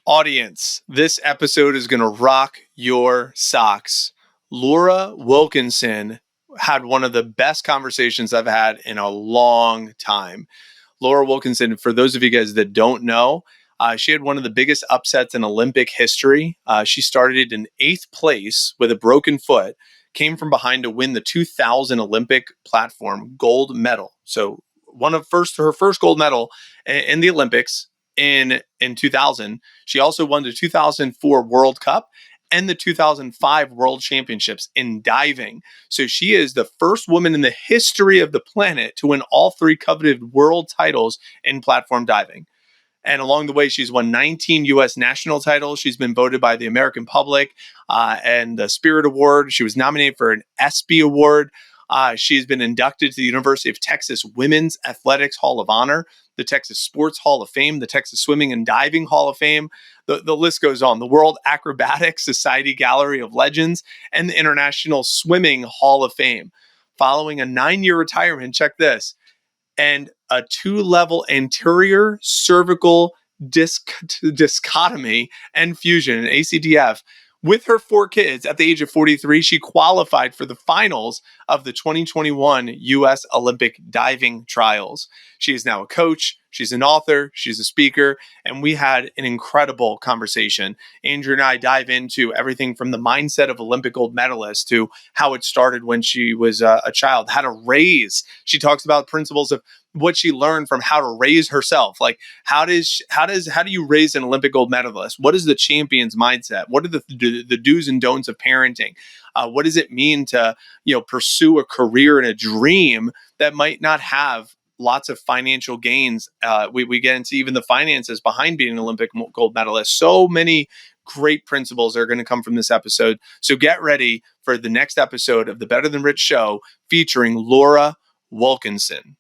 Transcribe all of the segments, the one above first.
Audience, this episode is going to rock your socks. Laura Wilkinson had one of the best conversations I've had in a long time. Laura Wilkinson, for those of you guys that don't know, she had one of the biggest upsets in Olympic history. She started in 8th place with a broken foot, came from behind to win the 2000 Olympic platform gold medal. So her first gold medal in the Olympics in 2000. She also won the 2004 World Cup and the 2005 World Championships in diving. So she is the first woman in the history of the planet to win all 3 coveted world titles in platform diving. And along the way, she's won 19 U.S. national titles. She's been voted by the American public and the Spirit Award. She was nominated for an ESPY Award. She's been inducted to the University of Texas Women's Athletics Hall of Honor, the Texas Sports Hall of Fame, the Texas Swimming and Diving Hall of Fame. The list goes on. The World Acrobatics Society Gallery of Legends, and the International Swimming Hall of Fame. Following a 9-year retirement, check this, and a 2-level anterior cervical discotomy and fusion, an ACDF. With her 4 kids at the age of 43, she qualified for the finals of the 2021 U.S. Olympic diving trials. She is now a coach. She's an author. She's a speaker. And we had an incredible conversation. Andrew and I dive into everything from the mindset of Olympic gold medalists to how it started when she was a child, how to raise. She talks about principles of what she learned from how to raise herself. Like how do you raise an Olympic gold medalist? What is the champion's mindset? What are the do's and don'ts of parenting? What does it mean to, pursue a career and a dream that might not have lots of financial gains? We get into even the finances behind being an Olympic gold medalist. So many great principles are going to come from this episode. So get ready for the next episode of the Better Than Rich show featuring Laura Wilkinson.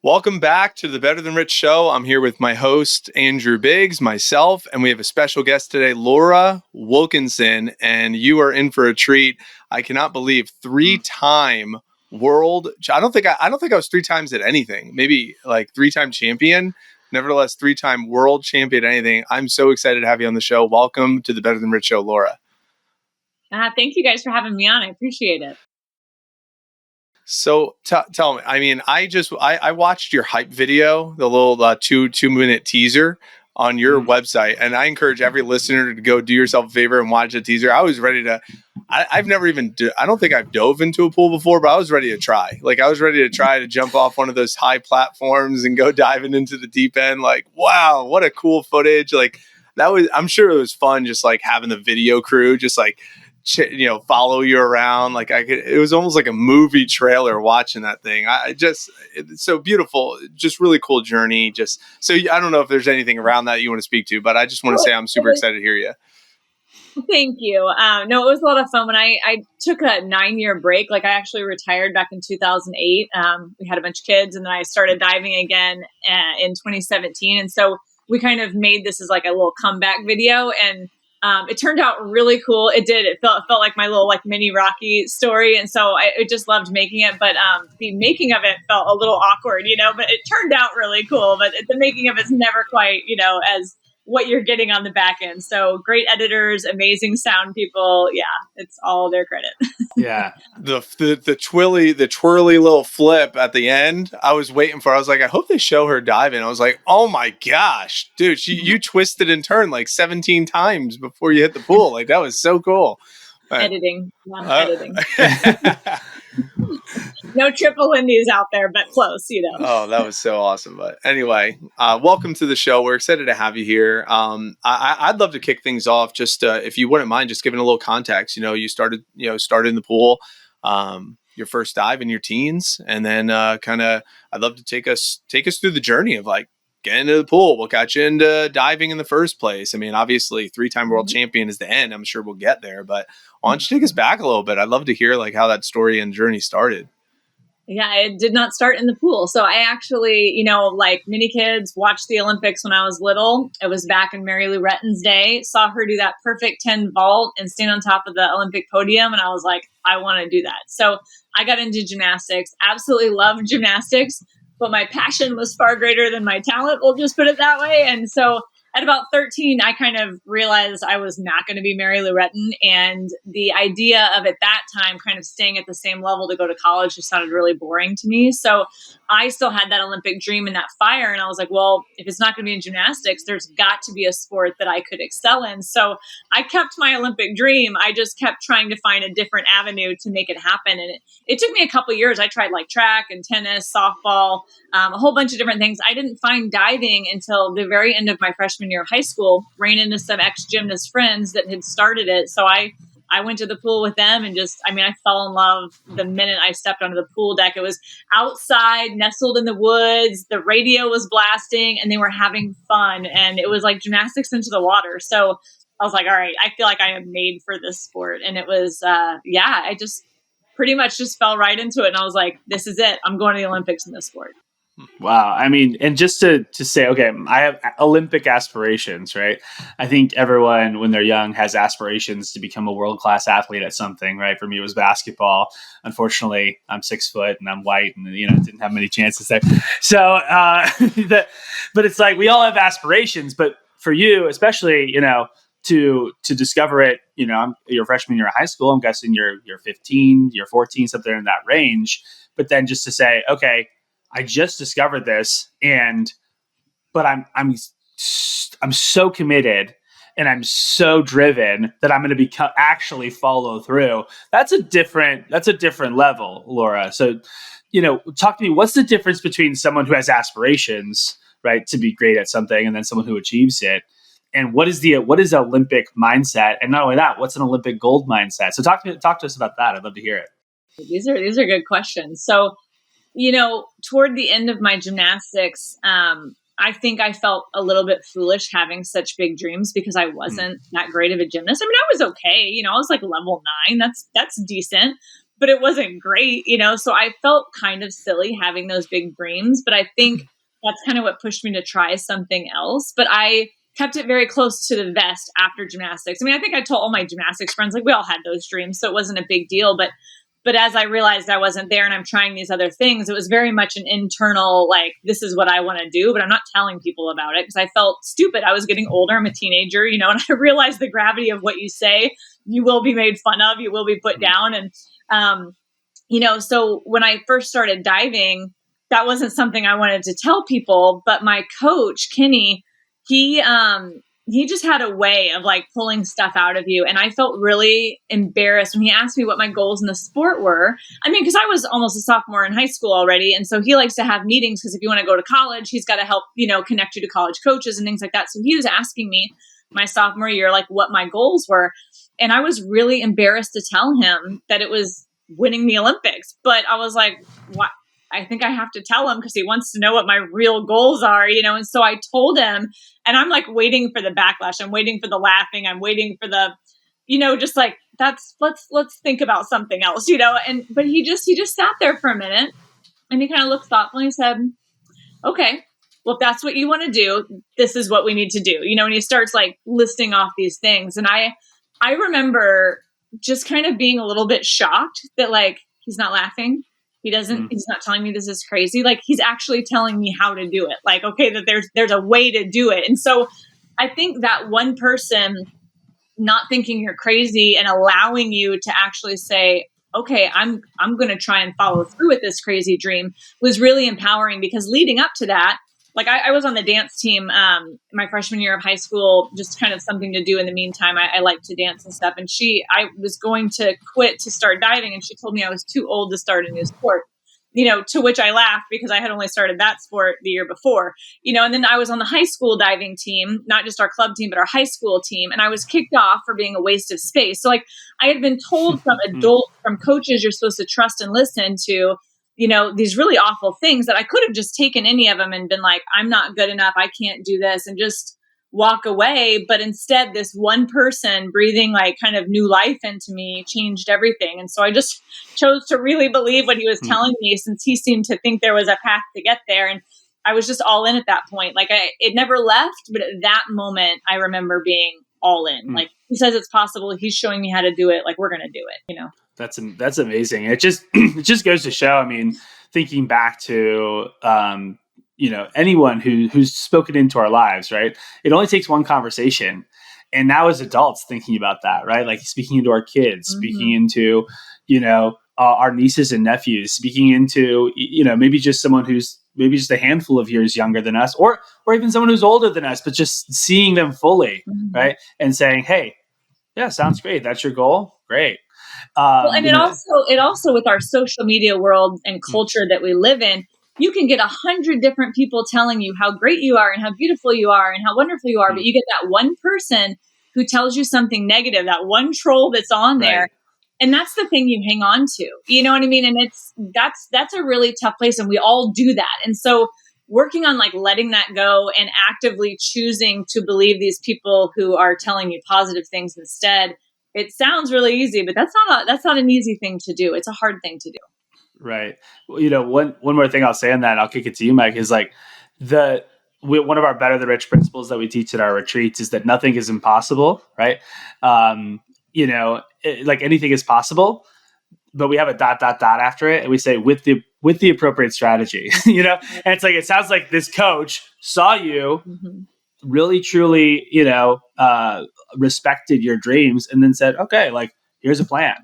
Welcome back to the Better Than Rich show. I'm here with my host, Andrew Biggs, myself, and we have a special guest today, Laura Wilkinson, and you are in for a treat. I cannot believe 3-time world. I don't think I was 3 times at anything. Maybe like 3-time champion. Nevertheless, 3-time world champion at anything. I'm so excited to have you on the show. Welcome to the Better Than Rich show, Laura. Thank you guys for having me on. I appreciate it. So tell me, I mean, I watched your hype video, the little 2-minute teaser on your website, and I encourage every listener to go do yourself a favor and watch the teaser. I was ready to, I've never even, I don't think I've dove into a pool before, but I was ready to try. Like I was ready to try to jump off one of those high platforms and go diving into the deep end. Like, wow, what a cool footage. Like I'm sure it was fun just like having the video crew, just like, follow you around. Like it was almost like a movie trailer watching that thing. It's so beautiful, just really cool journey. So I don't know if there's anything around that you want to speak to, but I just want to say I'm super excited to hear you. Thank you. No, it was a lot of fun. When I took a 9-year break, like I actually retired back in 2008. We had a bunch of kids, and then I started diving again in 2017. And so we kind of made this as like a little comeback video, and it turned out really cool. It did. It felt like my little like mini Rocky story. And so I just loved making it. But the making of it felt a little awkward, but it turned out really cool. But the making of it's never quite, as what you're getting on the back end. So great editors, amazing sound people. Yeah, it's all their credit. Yeah. The twirly little flip at the end, I was waiting for. I was like, I hope they show her diving. I was like, oh my gosh, dude, you twisted and turned like 17 times before you hit the pool. Like that was so cool. Editing. No triple Indies out there, but close, Oh, that was so awesome. But anyway, welcome to the show. We're excited to have you here. I'd love to kick things off. Just if you wouldn't mind, just giving a little context. You started in the pool, your first dive in your teens, and then I'd love to take us through the journey of like getting into the pool. What got you into diving in the first place? I mean, obviously, 3-time world champion is the end. I'm sure we'll get there, but why don't you take us back a little bit? I'd love to hear like how that story and journey started. Yeah, it did not start in the pool. So I actually, like many kids, watched the Olympics when I was little. It was back in Mary Lou Retton's day. Saw her do that perfect 10 vault and stand on top of the Olympic podium. And I was like, I want to do that. So I got into gymnastics, absolutely loved gymnastics, but my passion was far greater than my talent. We'll just put it that way. And so at about 13, I kind of realized I was not going to be Mary Lou Retton. And the idea of at that time kind of staying at the same level to go to college just sounded really boring to me. So I still had that Olympic dream and that fire. And I was like, well, if it's not going to be in gymnastics, there's got to be a sport that I could excel in. So I kept my Olympic dream. I just kept trying to find a different avenue to make it happen. And it took me a couple of years. I tried like track and tennis, softball, a whole bunch of different things. I didn't find diving until the very end of my freshman year of high school. Ran into some ex-gymnast friends that had started it. So I went to the pool with them and I fell in love the minute I stepped onto the pool deck. It was outside, nestled in the woods. The radio was blasting and they were having fun. And it was like gymnastics into the water. So I was like, all right, I feel like I am made for this sport. And it was, I just pretty much just fell right into it. And I was like, this is it. I'm going to the Olympics in this sport. Wow. I mean, and just to say, okay, I have Olympic aspirations, right? I think everyone when they're young has aspirations to become a world-class athlete at something, right? For me, it was basketball. Unfortunately, I'm 6 foot and I'm white and, didn't have many chances there. So, but it's like, we all have aspirations, but for you, especially, to discover it, you're a freshman year of high school. I'm guessing you're 15, you're 14, something in that range. But then just to say, okay, I just discovered this, but I'm so committed and I'm so driven that I'm going to actually follow through. That's a different level, Laura. So, talk to me. What's the difference between someone who has aspirations, right, to be great at something, and then someone who achieves it? And what is Olympic mindset? And not only that, what's an Olympic gold mindset? So talk to us about that. I'd love to hear it. These are good questions. So, toward the end of my gymnastics, I think I felt a little bit foolish having such big dreams because I wasn't that great of a gymnast. I mean, I was okay. I was like level 9. That's decent, but it wasn't great, so I felt kind of silly having those big dreams, but I think that's kind of what pushed me to try something else. But I kept it very close to the vest after gymnastics. I mean, I think I told all my gymnastics friends, like we all had those dreams, so it wasn't a big deal, but as I realized I wasn't there and I'm trying these other things, it was very much an internal, like, this is what I want to do, but I'm not telling people about it because I felt stupid. I was getting older. I'm a teenager, and I realized the gravity of what you say. You will be made fun of. You will be put down. And, so when I first started diving, that wasn't something I wanted to tell people, but my coach, Kenny, he just had a way of like pulling stuff out of you. And I felt really embarrassed when he asked me what my goals in the sport were. I mean, because I was almost a sophomore in high school already. And so he likes to have meetings because if you want to go to college, he's got to help, connect you to college coaches and things like that. So he was asking me my sophomore year, like what my goals were. And I was really embarrassed to tell him that it was winning the Olympics. But I was like, what? I think I have to tell him because he wants to know what my real goals are, and so I told him, and I'm like waiting for the backlash. I'm waiting for the laughing. I'm waiting for the, just like, let's think about something else, but he just sat there for a minute and he kind of looked thoughtful and he said, okay, well, if that's what you want to do, this is what we need to do, and he starts like listing off these things. And I remember just kind of being a little bit shocked that like, he's not laughing. He's not telling me this is crazy. Like he's actually telling me how to do it. Like, okay, that there's a way to do it. And so I think that one person not thinking you're crazy and allowing you to actually say, okay, I'm going to try and follow through with this crazy dream was really empowering because leading up to that, like I was on the dance team my freshman year of high school, just kind of something to do in the meantime. I like to dance and stuff. And I was going to quit to start diving. And she told me I was too old to start a new sport, to which I laughed because I had only started that sport the year before, and then I was on the high school diving team, not just our club team, but our high school team. And I was kicked off for being a waste of space. So like I had been told from adults, from coaches, you're supposed to trust and listen to, these really awful things that I could have just taken any of them and been like, I'm not good enough. I can't do this. And just walk away. But instead, this one person breathing like kind of new life into me changed everything. And so I just chose to really believe what he was telling me, since he seemed to think there was a path to get there. And I was just all in at that point. Like it never left, but at that moment, I remember being all in. Like, he says it's possible. He's showing me how to do it. Like, we're going to do it, you know? That's amazing. It just goes to show, I mean, thinking back to, anyone who's spoken into our lives, right? It only takes one conversation. And now as adults thinking about that, right? Like speaking into our kids, speaking into, our nieces and nephews, speaking into, maybe just someone who's maybe just a handful of years younger than us, or even someone who's older than us, but just seeing them fully, right? And saying, hey, yeah, sounds great. That's your goal. Great. Well, and it also with our social media world and culture that we live in, you can get 100 different people telling you how great you are and how beautiful you are and how wonderful you are. But you get that one person who tells you something negative, that one troll that's on there. Right. And that's the thing you hang on to, you know what I mean? And that's a really tough place. And we all do that. And so working on like letting that go and actively choosing to believe these people who are telling you positive things instead. It sounds really easy, but that's not an easy thing to do. It's a hard thing to do. Right. Well, one more thing I'll say on that, I'll kick it to you, Mike, is like one of our Better the Rich principles that we teach at our retreats is that nothing is impossible, right? Like anything is possible, but we have a ... after it, and we say with the appropriate strategy, and it's like, it sounds like this coach saw you, really truly, respected your dreams, and then said, okay, like here's a plan,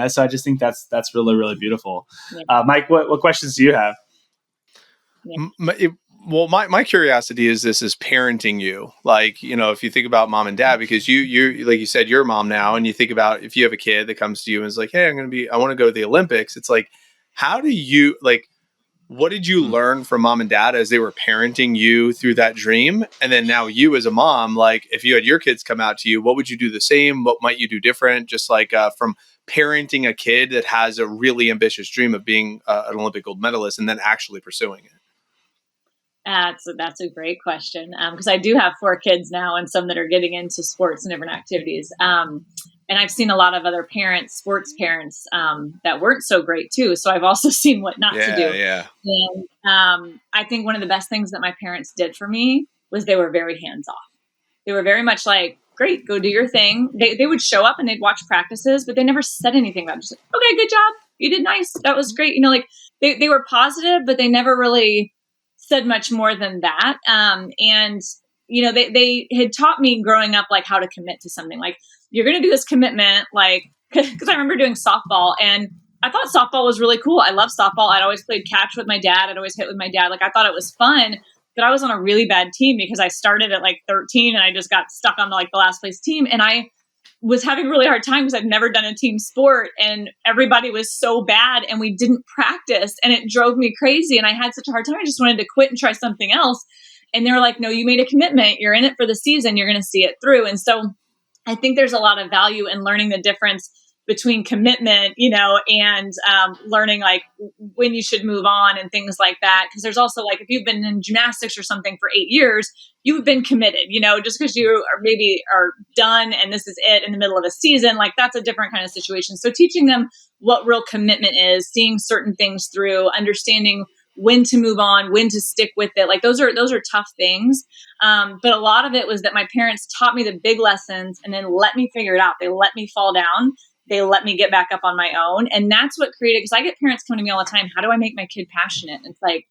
so I just think that's really, really beautiful. Mike, what questions do you have? My curiosity is parenting you, like, if you think about mom and dad, because you like you said, you're a mom now, and you think about if you have a kid that comes to you and is like, hey, I want to go to the Olympics. It's like, how do you, like, what did you learn from mom and dad as they were parenting you through that dream? And then now you as a mom, like if you had your kids come out to you, what would you do the same? What might you do different? Just like from parenting a kid that has a really ambitious dream of being an Olympic gold medalist and then actually pursuing it. That's a great question, because I do have 4 kids now and some that are getting into sports and different activities. And I've seen a lot of other sports parents that weren't so great too. So I've also seen what not to do. Yeah. And I think one of the best things that my parents did for me was they were very hands off. They were very much like, great, go do your thing. They would show up and they'd watch practices, but they never said anything about it. Just like, okay, good job. You did nice. That was great. Like they were positive, but they never really said much more than that. And they had taught me growing up, like how to commit to something. Like, you're going to do this commitment, like, because I remember doing softball and I thought softball was really cool. I love softball. I'd always played catch with my dad. I'd always hit with my dad. Like, I thought it was fun, but I was on a really bad team because I started at like 13 and I just got stuck on like the last place team. And I was having a really hard time because I'd never done a team sport and everybody was so bad and we didn't practice and it drove me crazy. And I had such a hard time. I just wanted to quit and try something else. And they were like, no, you made a commitment. You're in it for the season. You're going to see it through. And so I think there's a lot of value in learning the difference between commitment, and learning like when you should move on and things like that. Because there's also like, if you've been in gymnastics or something for 8 years, you've been committed, just because you are done and this is it in the middle of a season, like that's a different kind of situation. So teaching them what real commitment is, seeing certain things through, understanding when to move on, when to stick with it. Like those are tough things. But a lot of it was that my parents taught me the big lessons and then let me figure it out. They let me fall down. They let me get back up on my own. And that's what created, because I get parents coming to me all the time. How do I make my kid passionate? And it's like,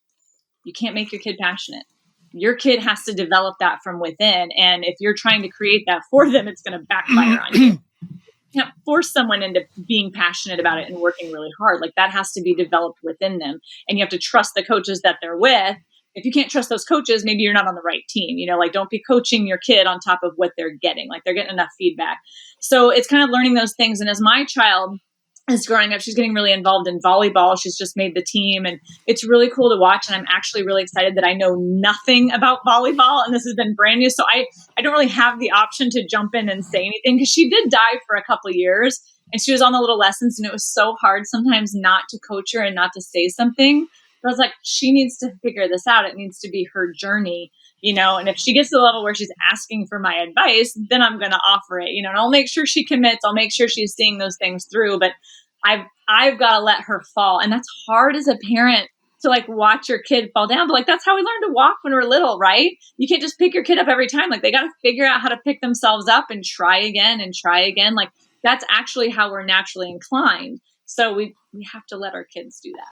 you can't make your kid passionate. Your kid has to develop that from within. And if you're trying to create that for them, it's going to backfire on you. You can't force someone into being passionate about it and working really hard. Like that has to be developed within them. And you have to trust the coaches that they're with. If you can't trust those coaches, maybe you're not on the right team. Like don't be coaching your kid on top of what they're getting. Like they're getting enough feedback. So it's kind of learning those things. And as my child is growing up, she's getting really involved in volleyball. She's just made the team and it's really cool to watch. And I'm actually really excited that I know nothing about volleyball and this has been brand new. So I don't really have the option to jump in and say anything because she did dive for a couple of years and she was on the little lessons and it was so hard sometimes not to coach her and not to say something. But I was like, she needs to figure this out. It needs to be her journey. and if she gets to the level where she's asking for my advice, then I'm going to offer it, and I'll make sure she commits. I'll make sure she's seeing those things through, but I've got to let her fall. And that's hard as a parent to like watch your kid fall down. But like, that's how we learn to walk when we're little, right? You can't just pick your kid up every time. Like they got to figure out how to pick themselves up and try again and try again. Like that's actually how we're naturally inclined. So we have to let our kids do that.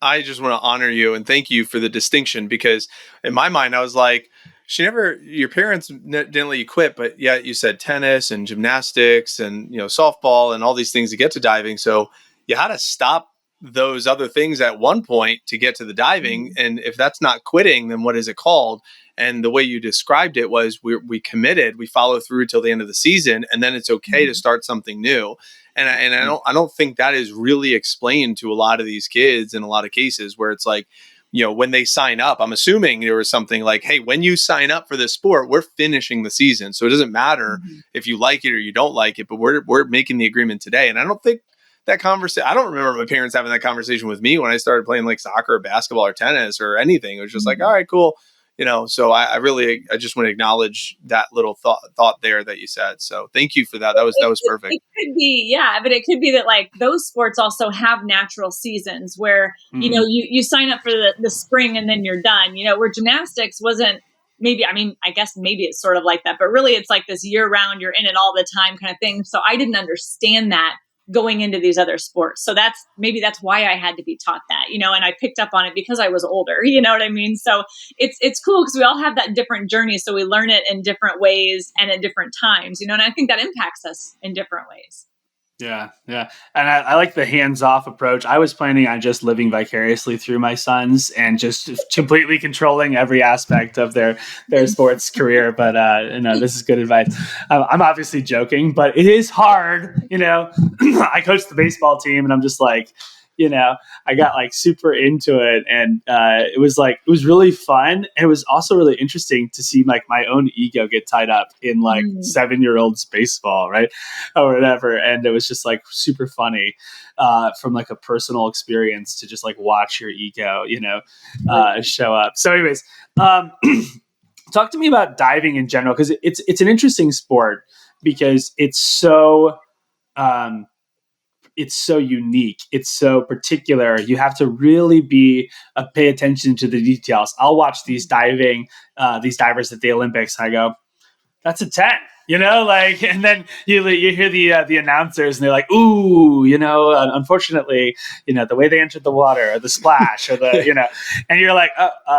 I just want to honor you and thank you for the distinction, because in my mind, I was like, your parents didn't let you quit, but yet you said tennis and gymnastics and, softball and all these things to get to diving. So you had to stop those other things at one point to get to the diving. And if that's not quitting, then what is it called? And the way you described it was we committed, we follow through till the end of the season, and then it's okay to start something new. And I don't think that is really explained to a lot of these kids in a lot of cases, where it's like, when they sign up, I'm assuming there was something like, hey, when you sign up for this sport, we're finishing the season. So it doesn't matter if you like it or you don't like it, but we're making the agreement today. And I don't think that conversation, I don't remember my parents having that conversation with me when I started playing like soccer or basketball or tennis or anything. It was just like, all right, cool. So I just want to acknowledge that little thought there that you said. So thank you for that. That was perfect. It could be, yeah, but it could be that like those sports also have natural seasons where, you sign up for the spring and then you're done, where gymnastics wasn't I guess maybe it's sort of like that, but really it's like this year round, you're in it all the time kind of thing. So I didn't understand that going into these other sports. So that's why I had to be taught that, and I picked up on it because I was older, you know what I mean? So it's cool because we all have that different journey. So we learn it in different ways and at different times, and I think that impacts us in different ways. Yeah. Yeah. And I like the hands-off approach. I was planning on just living vicariously through my sons and just completely controlling every aspect of their sports career. But, this is good advice. I'm obviously joking, but it is hard. I coach the baseball team and I'm just like, I got like super into it, and it was really fun. And it was also really interesting to see like my own ego get tied up in like 7-year-old's baseball, right, or whatever. And it was just like super funny from like a personal experience to just like watch your ego, show up. So, anyways, talk to me about diving in general, because it's an interesting sport because it's so. It's so unique. It's so particular. You have to really pay attention to the details. I'll watch these divers at the Olympics, and I go, "That's a 10." And then you hear the announcers, and they're like, "Ooh, unfortunately, the way they entered the water, or the splash, or the, and you're like,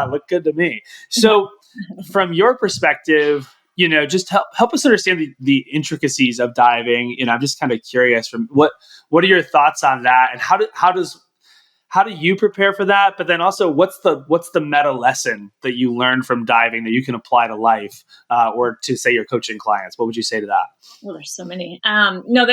look good to me." So, from your perspective, just help us understand the intricacies of diving. I'm just kind of curious from what are your thoughts on that, and how do you prepare for that? But then also, what's the meta lesson that you learned from diving that you can apply to life, or to say you're coaching clients? What would you say to that? Well, there's so many.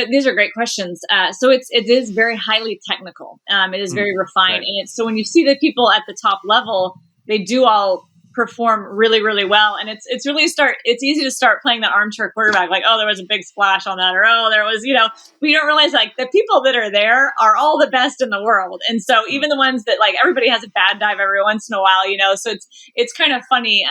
These are great questions. So it is very highly technical. It is very refined, right. And so when you see the people at the top level, they do all perform really, really well. And it's easy to start playing that armchair quarterback, like, oh, there was a big splash on that, or oh, there was, we don't realize like the people that are there are all the best in the world. And so even the ones that like everybody has a bad dive every once in a while, so it's kind of funny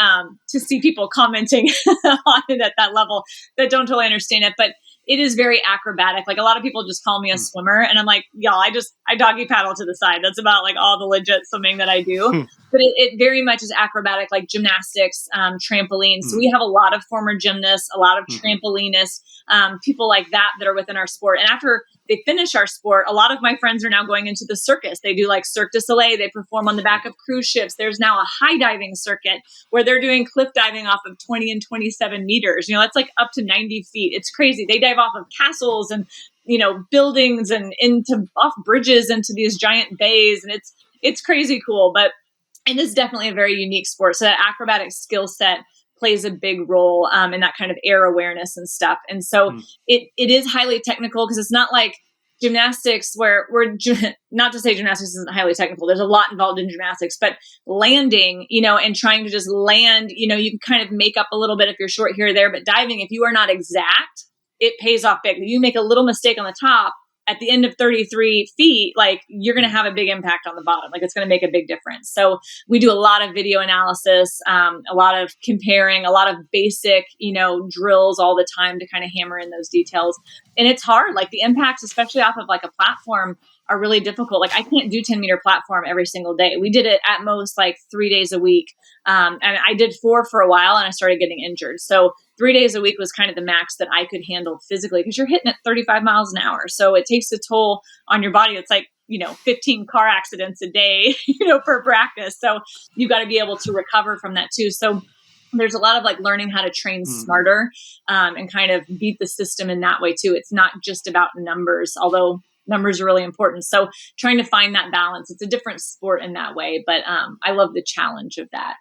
to see people commenting on it at that level that don't totally understand it. But it is very acrobatic. Like a lot of people just call me a swimmer, and I'm like, y'all, I doggy paddle to the side. That's about like all the legit swimming that I do. But it very much is acrobatic, like gymnastics, trampoline. So we have a lot of former gymnasts, a lot of trampolinists, people like that are within our sport. And after they finish our sport, a lot of my friends are now going into the circus. They do like Cirque du Soleil. They perform on the back of cruise ships. There's now a high diving circuit where they're doing cliff diving off of 20 and 27 meters. That's like up to 90 feet. It's crazy. They dive off of castles and, buildings and off bridges into these giant bays. And it's crazy cool, but it is definitely a very unique sport. So that acrobatic skill set plays a big role in that kind of air awareness and stuff. And so it is highly technical, because it's not like gymnastics where not to say gymnastics isn't highly technical. There's a lot involved in gymnastics, but landing, and trying to just land, you can kind of make up a little bit if you're short here or there. But diving, if you are not exact, it pays off big. You make a little mistake on the top, at the end of 33 feet, like you're going to have a big impact on the bottom. Like it's going to make a big difference. So we do a lot of video analysis, a lot of comparing, a lot of basic, drills all the time to kind of hammer in those details. And it's hard. Like the impacts, especially off of like a platform, are really difficult. Like I can't do 10-meter platform every single day. We did it at most like 3 days a week. And I did 4 for a while and I started getting injured. So 3 days a week was kind of the max that I could handle physically, because you're hitting at 35 miles an hour. So it takes a toll on your body. It's like, 15 car accidents a day, per practice. So you got to be able to recover from that too. So there's a lot of like learning how to train smarter, and kind of beat the system in that way too. It's not just about numbers, although numbers are really important. So trying to find that balance. It's a different sport in that way, but I love the challenge of that.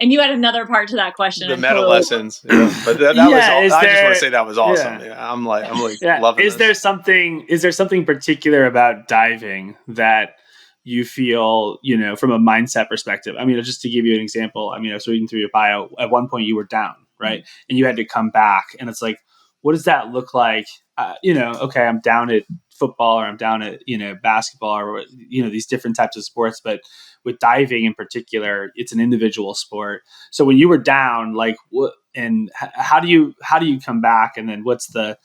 And you had another part to that question. The meta lessons. Yeah. But that was I just want to say that was awesome. Yeah. I'm like loving Is there something particular about diving that you feel, from a mindset perspective? I mean, just to give you an example, I was reading through your bio. At one point you were down, right? Mm-hmm. And you had to come back. And it's like, what does that look like? Okay, I'm down at football, or I'm down at, basketball, or, these different types of sports. But with diving in particular, it's an individual sport. So when you were down, like what, and how do you come back? And then what's kind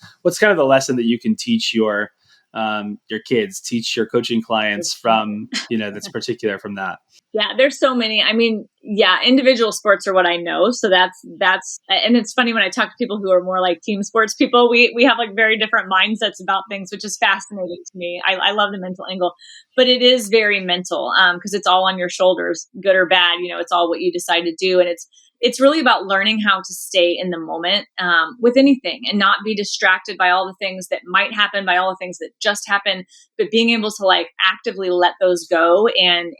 of the lesson that you can teach your kids, teach your coaching clients from, that's particular from that? Yeah, there's so many. I mean, yeah, individual sports are what I know. So that's, and it's funny when I talk to people who are more like team sports people, we have like very different mindsets about things, which is fascinating to me. I love the mental angle, but it is very mental, because it's all on your shoulders, good or bad, it's all what you decide to do. And it's really about learning how to stay in the moment, with anything, and not be distracted by all the things that might happen, by all the things that just happen, but being able to like actively let those go and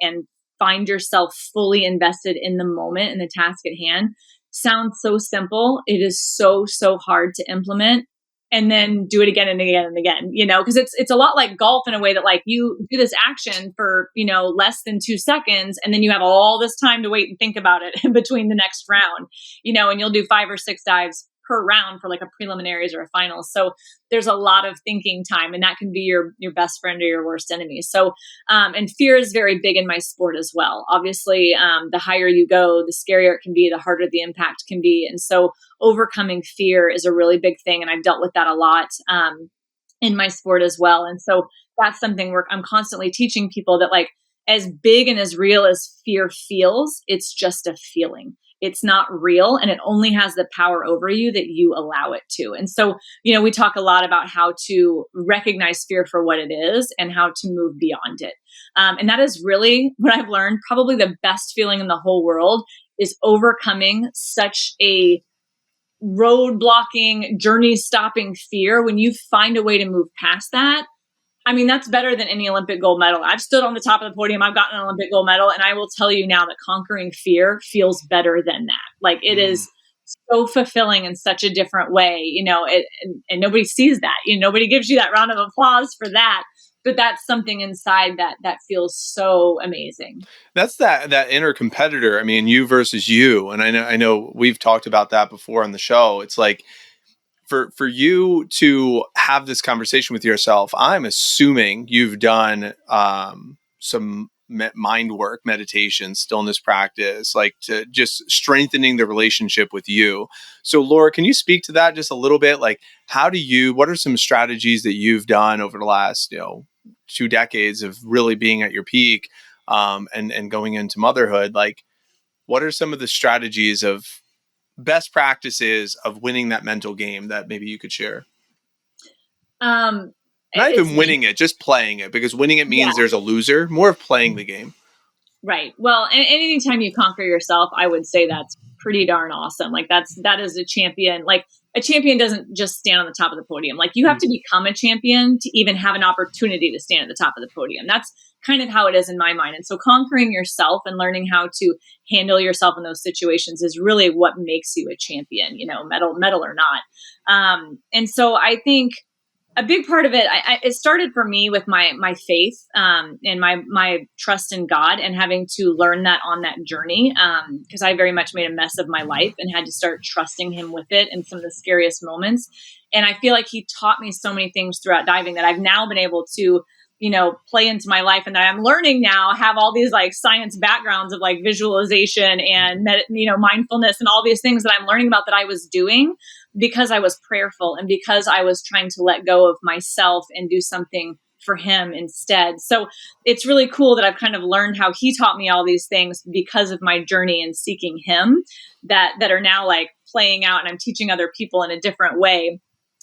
find yourself fully invested in the moment and the task at hand. Sounds so simple. It is so, so hard to implement, and then do it again and again and again, because it's a lot like golf in a way that like you do this action for, less than 2 seconds. And then you have all this time to wait and think about it in between the next round, and you'll do 5 or 6 dives per round for like a preliminaries or a finals. So there's a lot of thinking time, and that can be your best friend or your worst enemy. So, and fear is very big in my sport as well. Obviously, the higher you go, the scarier it can be, the harder the impact can be. And so overcoming fear is a really big thing. And I've dealt with that a lot, in my sport as well. And so that's something I'm constantly teaching people that like, as big and as real as fear feels, it's just a feeling. It's not real, and it only has the power over you that you allow it to. And so, we talk a lot about how to recognize fear for what it is and how to move beyond it. And that is really what I've learned. Probably the best feeling in the whole world is overcoming such a road-blocking, journey-stopping fear. When you find a way to move past that, I mean, that's better than any Olympic gold medal. I've stood on the top of the podium. I've gotten an Olympic gold medal. And I will tell you now that conquering fear feels better than that. Like it is so fulfilling in such a different way, and nobody sees that. Nobody gives you that round of applause for that. But that's something inside that feels so amazing. That's that inner competitor. I mean, you versus you. And I know we've talked about that before on the show. It's like, for you to have this conversation with yourself, I'm assuming you've done some mind work, meditation, stillness practice, like to just strengthening the relationship with you. So Laura, can you speak to that just a little bit? Like, what are some strategies that you've done over the last, 2 decades of really being at your peak, and going into motherhood? Like, what are some of the strategies of best practices of winning that mental game that maybe you could share? Not even winning it, just playing it, because winning it means there's a loser. More of playing the game. Right. Well, and anytime you conquer yourself, I would say that's pretty darn awesome. Like that is a champion. Like a champion doesn't just stand on the top of the podium. Like you have to become a champion to even have an opportunity to stand at the top of the podium. That's kind of how it is in my mind. And so conquering yourself and learning how to handle yourself in those situations is really what makes you a champion, medal or not. And so I think A big part of it, it started for me with my faith, and my trust in God, and having to learn that on that journey, because I very much made a mess of my life and had to start trusting Him with it in some of the scariest moments. And I feel like He taught me so many things throughout diving that I've now been able to, play into my life, and that I'm learning now, have all these like science backgrounds of like visualization and mindfulness and all these things that I'm learning about that I was doing because I was prayerful and because I was trying to let go of myself and do something for Him instead. So it's really cool that I've kind of learned how He taught me all these things because of my journey in seeking Him that are now like playing out, and I'm teaching other people in a different way.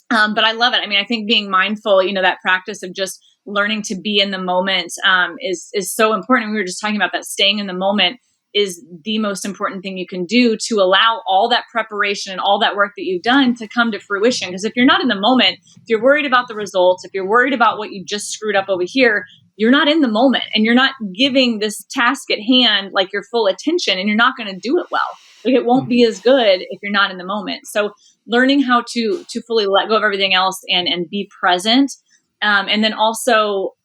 But I love it. I mean, I think being mindful, that practice of just learning to be in the moment is so important. We were just talking about that. Staying in the moment is the most important thing you can do to allow all that preparation and all that work that you've done to come to fruition. Because if you're not in the moment, if you're worried about the results, if you're worried about what you just screwed up over here, you're not in the moment, and you're not giving this task at hand like your full attention, and you're not going to do it well. Like, it won't be as good if you're not in the moment. So learning how to fully let go of everything else and be present. And then also,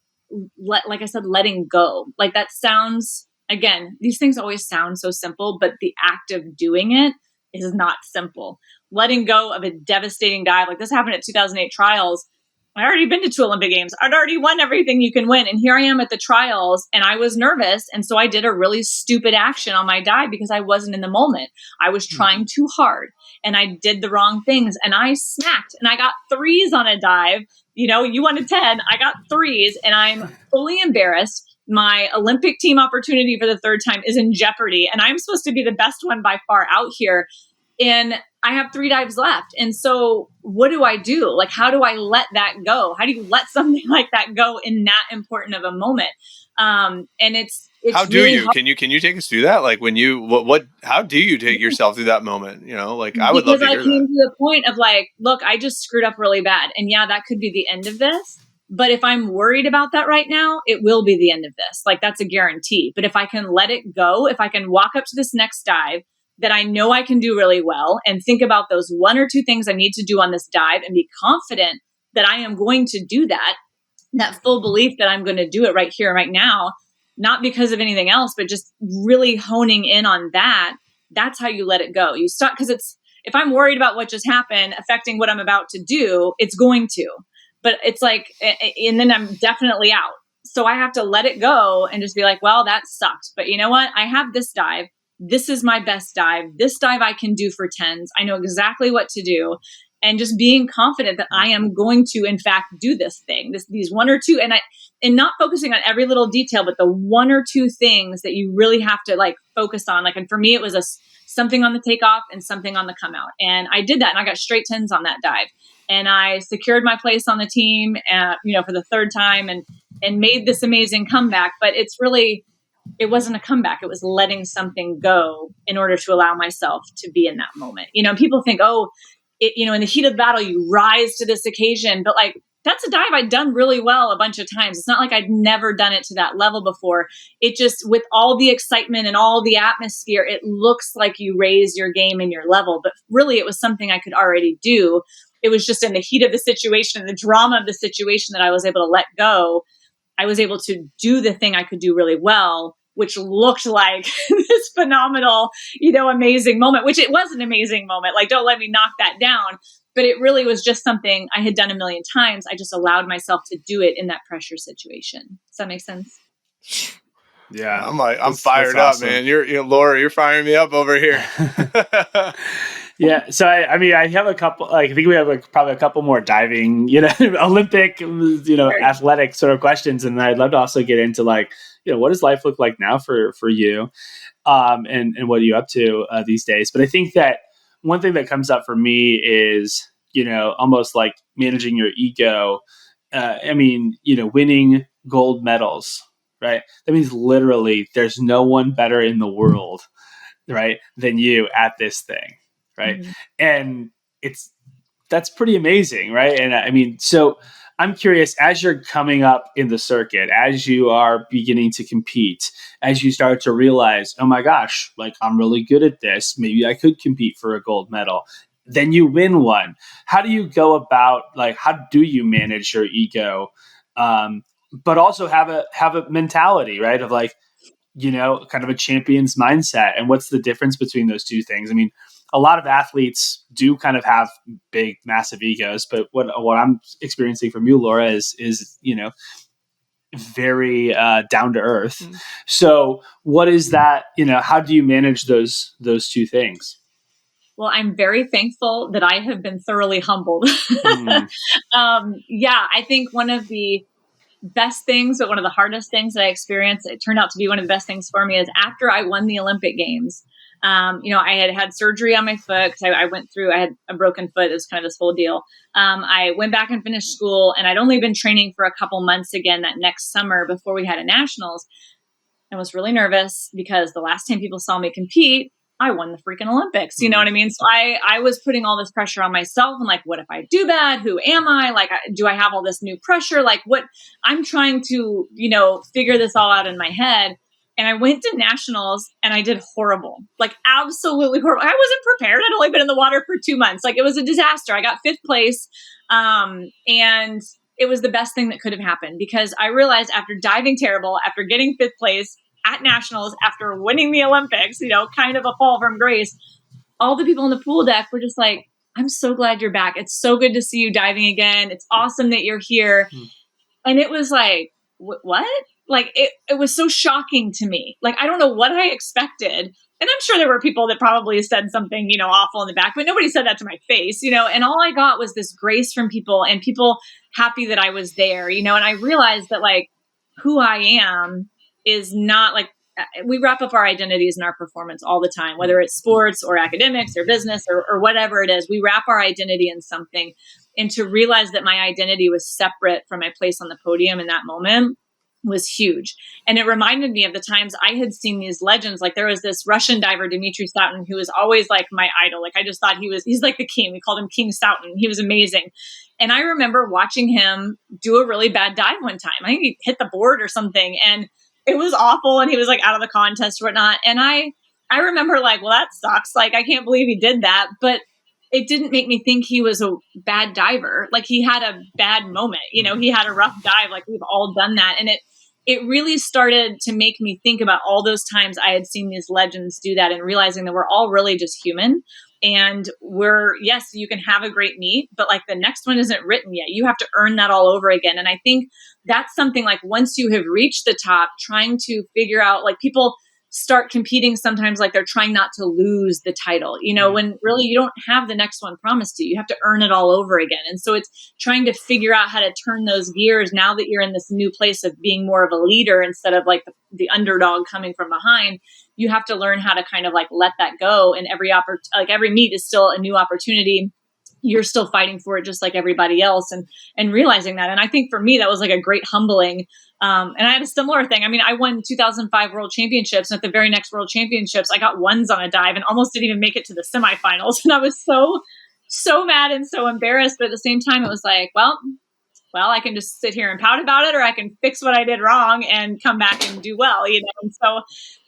like I said, letting go. Like, that sounds, again, these things always sound so simple, but the act of doing it is not simple. Letting go of a devastating dive, like this happened at 2008 trials. I already been to 2 Olympic Games. I'd already won everything you can win. And here I am at the trials, and I was nervous. And so I did a really stupid action on my dive because I wasn't in the moment. I was trying too hard, and I did the wrong things, and I smacked, and I got 3s on a dive. You wanted 10, I got 3s, and I'm fully embarrassed. My Olympic team opportunity for the 3rd time is in jeopardy, and I'm supposed to be the best one by far out here. And I have 3 dives left. And so what do I do? Like, how do I let that go? How do you let something like that go in that important of a moment? And it's how do really you hard. can you take us through that? Like, when you how do you take yourself through that moment? Like, I would love to hear Because I came that. to the point of like, look, I just screwed up really bad. And yeah, that could be the end of this. But if I'm worried about that right now, it will be the end of this. Like, that's a guarantee. But if I can let it go, if I can walk up to this next dive that I know I can do really well, and think about those 1 or 2 things I need to do on this dive, and be confident that I am going to do that full belief that I'm going to do it right here, right now, not because of anything else, but just really honing in on that. That's how you let it go. You stop, because if I'm worried about what just happened affecting what I'm about to do, it's going to, but it's like, and then I'm definitely out. So I have to let it go and just be like, well, that sucked. But you know what? I have this dive. This is my best dive. This dive I can do for 10s. I know exactly what to do. And just being confident that I am going to, in fact, do this thing, these 1 or 2, and not focusing on every little detail, but the 1 or 2 things that you really have to like focus on. Like, and for me, it was something on the takeoff and something on the come out. And I did that, and I got straight 10s on that dive. And I secured my place on the team, for the 3rd time, and made this amazing comeback. But it wasn't a comeback. It was letting something go in order to allow myself to be in that moment. People think, in the heat of battle, you rise to this occasion, but like, that's a dive I'd done really well a bunch of times. It's not like I'd never done it to that level before. It just, with all the excitement and all the atmosphere, it looks like you raise your game and your level, but really it was something I could already do. It was just in the heat of the situation, the drama of the situation, that I was able to let go. I was able to do the thing I could do really well, which looked like this phenomenal, amazing moment, which it was an amazing moment. Like, don't let me knock that down. But it really was just something I had done a million times. I just allowed myself to do it in that pressure situation. Does that make sense? Yeah. I'm fired up, awesome. man. Laura, you're firing me up over here. Yeah. So I have a couple. Like, I think we have probably a couple more diving, Olympic, athletic sort of questions, and I'd love to also get into like, what does life look like now for you, and what are you up to these days? But I think that one thing that comes up for me is, almost like managing your ego. Winning gold medals, right? That means literally there's no one better in the world, right, than you at this thing, right? Mm-hmm. And that's pretty amazing, right? And so I'm curious, as you're coming up in the circuit, as you are beginning to compete, as you start to realize, oh my gosh, like, I'm really good at this, maybe I could compete for a gold medal. then you win one. How do you go about, like, how do you manage your ego, but also have a mentality, right, of like, kind of a champion's mindset? And what's the difference between those two things? I mean, a lot of athletes do kind of have big, massive egos, but what I'm experiencing from you, Laura, is very down to earth. Mm. So what is that? How do you manage those two things? Well, I'm very thankful that I have been thoroughly humbled. I think one of the best things, but one of the hardest things that I experienced, it turned out to be one of the best things for me, is after I won the Olympic Games. I had surgery on my foot because I had a broken foot. It was kind of this whole deal. I went back and finished school, and I'd only been training for a couple months again that next summer before we had a nationals. I was really nervous because the last time people saw me compete, I won the freaking Olympics. You know what I mean? So I was putting all this pressure on myself and like, what if I do bad? Who am I? Like, do I have all this new pressure? Like, what? I'm trying to, figure this all out in my head. And I went to nationals and I did horrible, like absolutely horrible. I wasn't prepared. I'd only been in the water for 2 months. Like, it was a disaster. I got 5th place. And it was the best thing that could have happened, because I realized after diving terrible, after getting 5th place at nationals, after winning the Olympics, kind of a fall from grace, all the people in the pool deck were just like, I'm so glad you're back. It's so good to see you diving again. It's awesome that you're here. And it was like, what? Like, it was so shocking to me. Like, I don't know what I expected. And I'm sure there were people that probably said something, awful in the back, but nobody said that to my face, and all I got was this grace from people, and people happy that I was there, and I realized that, like, who I am is not like, we wrap up our identities in our performance all the time, whether it's sports or academics or business or whatever it is. We wrap our identity in something. And to realize that my identity was separate from my place on the podium in that moment was huge. And it reminded me of the times I had seen these legends. Like, there was this Russian diver, Dmitry Stoughton, who was always like my idol. Like, I just thought he's like the king. We called him King Stoughton. He was amazing. And I remember watching him do a really bad dive one time. I think he hit the board or something, and it was awful. And he was like out of the contest or whatnot. And I remember like, well, that sucks. Like, I can't believe he did that. But it didn't make me think he was a bad diver. Like, he had a bad moment, he had a rough dive. Like, we've all done that. And it really started to make me think about all those times I had seen these legends do that, and realizing that we're all really just human. And yes, you can have a great meet, but like, the next one isn't written yet. You have to earn that all over again. And I think that's something, like, once you have reached the top, trying to figure out, like, people start competing sometimes like they're trying not to lose the title, when really you don't have the next one promised to you. You have to earn it all over again. And so it's trying to figure out how to turn those gears now that you're in this new place of being more of a leader instead of like the underdog coming from behind. You have to learn how to kind of like let that go. And every meet is still a new opportunity. You're still fighting for it just like everybody else, and realizing that. And I think for me, that was like a great humbling. And I had a similar thing. I mean, I won 2005 World Championships, and at the very next World Championships, I got ones on a dive and almost didn't even make it to the semifinals. And I was so mad and so embarrassed. But at the same time, it was like, well, I can just sit here and pout about it, or I can fix what I did wrong and come back and do well, And so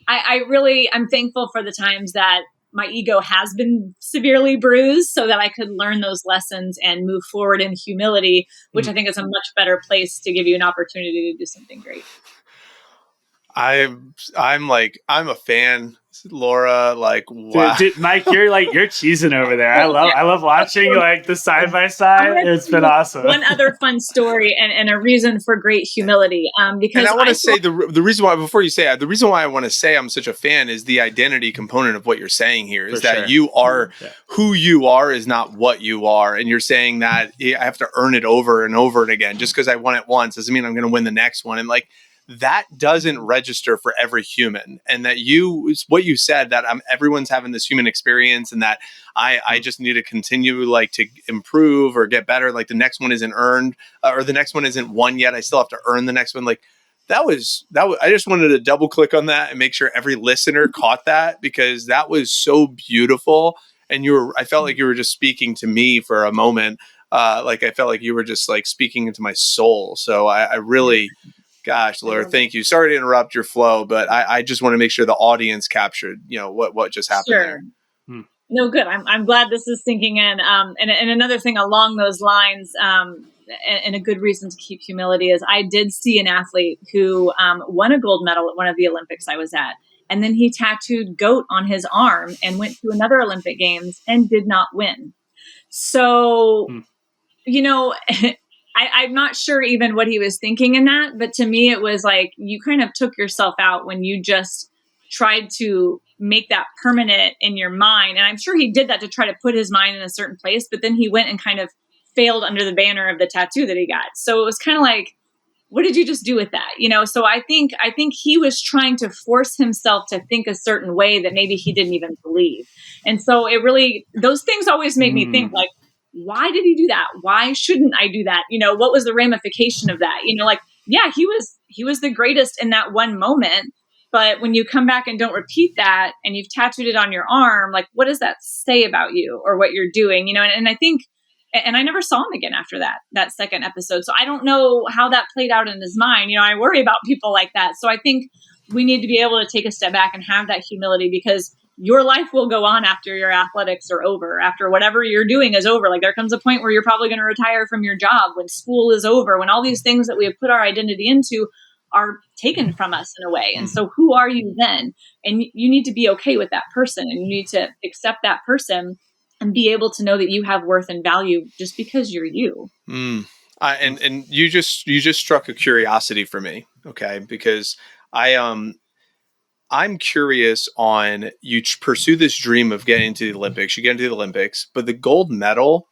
I'm thankful for the times that my ego has been severely bruised, so that I could learn those lessons and move forward in humility, which I think is a much better place to give you an opportunity to do something great. I'm a fan, Laura. Like, wow. Dude, Mike, you're cheesing over there. I love watching like the side by side. It's been awesome. One other fun story and a reason for great humility. Because I want to say the reason why, before you say that, the reason why I want to say I'm such a fan is the identity component of what you're saying here. Is that you are who you are is not what you are, and you're saying that I have to earn it over and over and again. Just because I won it once doesn't mean I'm going to win the next one. And like, that doesn't register for every human. And that what you said, that everyone's having this human experience, and that I just need to continue like to improve or get better. Like, the next one isn't earned, or the next one isn't won yet. I still have to earn the next one. Like, that was, I just wanted to double click on that and make sure every listener caught that, because that was so beautiful. And I felt like you were just speaking to me for a moment. Like, I felt like you were just like speaking into my soul. So I really, gosh, Laura, thank you. Sorry to interrupt your flow, but I just want to make sure the audience captured, what just happened there. No, good. I'm glad this is sinking in. And another thing along those lines, and a good reason to keep humility is I did see an athlete who won a gold medal at one of the Olympics I was at. And then he tattooed goat on his arm and went to another Olympic Games and did not win. So, you know, I'm not sure even what he was thinking in that, but to me, it was like you kind of took yourself out when you just tried to make that permanent in your mind. And I'm sure he did that to try to put his mind in a certain place, but then he went and kind of failed under the banner of the tattoo that he got. So it was kind of like, what did you just do with that? So I think he was trying to force himself to think a certain way that maybe he didn't even believe. And so it really, those things always make me think like, why did he do that? Why shouldn't I do that? What was the ramification of that? Yeah, he was the greatest in that one moment. But when you come back and don't repeat that and you've tattooed it on your arm, like, what does that say about you or what you're doing? And I think, and I never saw him again after that second episode. So I don't know how that played out in his mind. I worry about people like that. So I think we need to be able to take a step back and have that humility, because your life will go on after your athletics are over, after whatever you're doing is over. Like, there comes a point where you're probably going to retire from your job, when school is over, when all these things that we have put our identity into are taken from us in a way. And so who are you then? And you need to be okay with that person, and you need to accept that person and be able to know that you have worth and value just because you're you. And you just struck a curiosity for me. Okay. Because I'm curious on, you pursue this dream of getting to the Olympics, you get into the Olympics, but the gold medal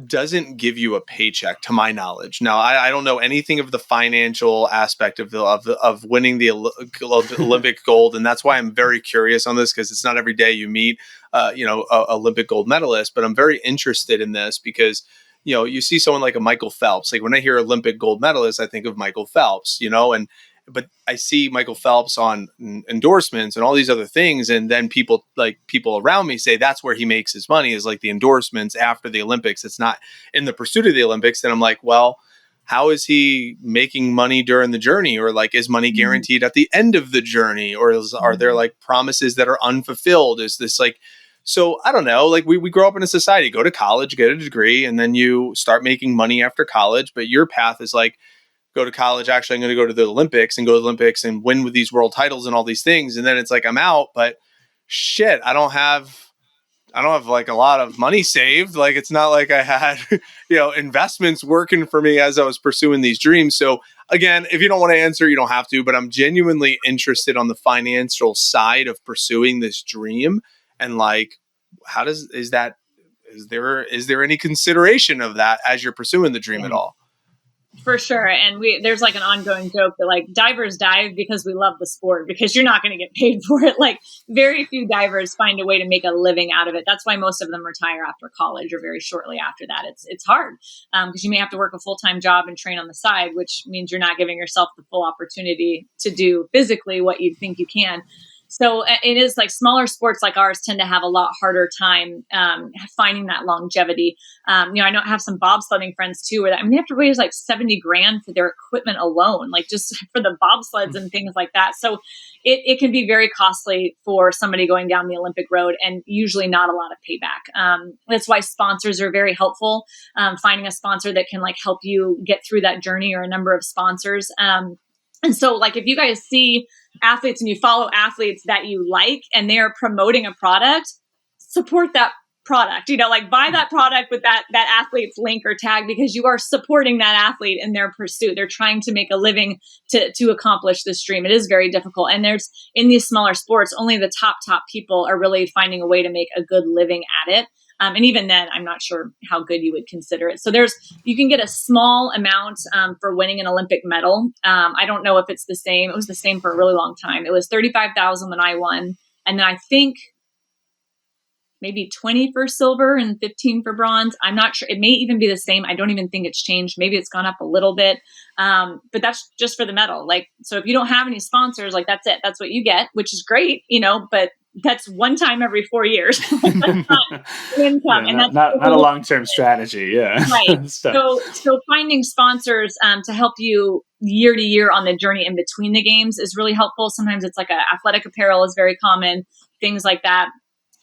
doesn't give you a paycheck, to my knowledge. Now, I don't know anything of the financial aspect of winning the Olympic gold, and that's why I'm very curious on this, because it's not every day you meet, a Olympic gold medalist. But I'm very interested in this because, you see someone like a Michael Phelps. Like, when I hear Olympic gold medalist, I think of Michael Phelps. But I see Michael Phelps on endorsements and all these other things. And then people around me say that's where he makes his money, is like the endorsements after the Olympics. It's not in the pursuit of the Olympics. And I'm like, well, how is he making money during the journey? Or like, is money guaranteed at the end of the journey? Or are there like promises that are unfulfilled? Is this like, so I don't know, like we grow up in a society, go to college, get a degree, and then you start making money after college. But your path is like, go to college, actually I'm going to go to the Olympics and go to the Olympics and win with these world titles and all these things. And then it's like, I'm out, but shit, I don't have like a lot of money saved. Like, it's not like I had, investments working for me as I was pursuing these dreams. So again, if you don't want to answer, you don't have to, but I'm genuinely interested on the financial side of pursuing this dream. And like, is there any consideration of that as you're pursuing the dream at all? For sure. And there's like an ongoing joke that like divers dive because we love the sport, because you're not going to get paid for it. Like, very few divers find a way to make a living out of it. That's why most of them retire after college or very shortly after that. It's hard because you may have to work a full-time job and train on the side, which means you're not giving yourself the full opportunity to do physically what you think you can. So it is like smaller sports like ours tend to have a lot harder time finding that longevity. I know I have some bobsledding friends too, where they have to raise like $70,000 for their equipment alone, like just for the bobsleds and things like that. So it can be very costly for somebody going down the Olympic road, and usually not a lot of payback. That's why sponsors are very helpful. Finding a sponsor that can like help you get through that journey, or a number of sponsors. And so like, if you guys see athletes and you follow athletes that you like and they are promoting a product, support that product, like buy that product with that athlete's link or tag, because you are supporting that athlete in their pursuit. They're trying to make a living to accomplish this dream. It is very difficult. And there's, in these smaller sports, only the top people are really finding a way to make a good living at it. And even then, I'm not sure how good you would consider it. So you can get a small amount for winning an Olympic medal. I don't know if it's the same. It was the same for a really long time. It was $35,000 when I won. And then I think maybe 20 for silver and 15 for bronze. I'm not sure. It may even be the same. I don't even think it's changed. Maybe it's gone up a little bit. But that's just for the medal. Like, so if you don't have any sponsors, like, that's it. That's what you get, which is great, but that's one time every 4 years. That's not income. Yeah, and that's not a long-term strategy. Yeah. Right. So finding sponsors to help you year to year on the journey in between the games is really helpful. Sometimes it's like athletic apparel is very common, things like that.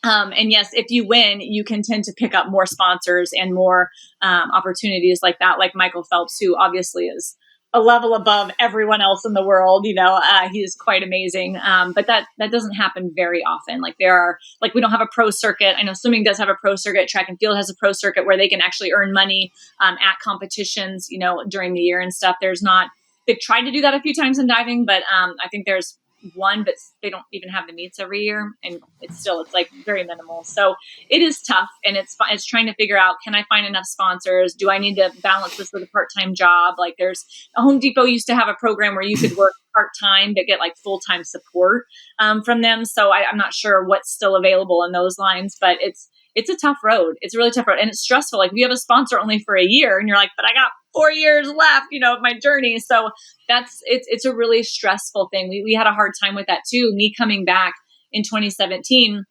And yes, if you win, you can tend to pick up more sponsors and more opportunities like that, like Michael Phelps, who obviously is a level above everyone else in the world. He is quite amazing. But that doesn't happen very often. Like we don't have a pro circuit. I know swimming does have a pro circuit. Track and field has a pro circuit where they can actually earn money at competitions, during the year and stuff. They've tried to do that a few times in diving, but I think there's one, but they don't even have the meets every year, and it's like very minimal. So it is tough, and it's trying to figure out, can I find enough sponsors? Do I need to balance this with a part-time job? Like there's a Home Depot used to have a program where you could work part-time but get like full-time support from them. So I'm not sure what's still available in those lines, but it's a tough road. It's a really tough road, and it's stressful. Like if you have a sponsor only for a year and you're like, but I got 4 years left, of my journey. So it's a really stressful thing. We had a hard time with that too. Me coming back in 2017,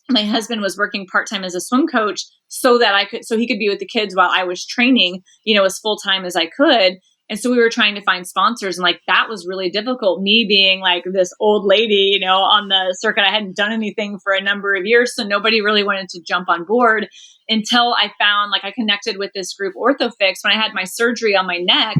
my husband was working part-time as a swim coach so he could be with the kids while I was training, as full-time as I could. And so we were trying to find sponsors, and like that was really difficult. Me being like this old lady, on the circuit, I hadn't done anything for a number of years. So nobody really wanted to jump on board until I found, I connected with this group, OrthoFix, when I had my surgery on my neck.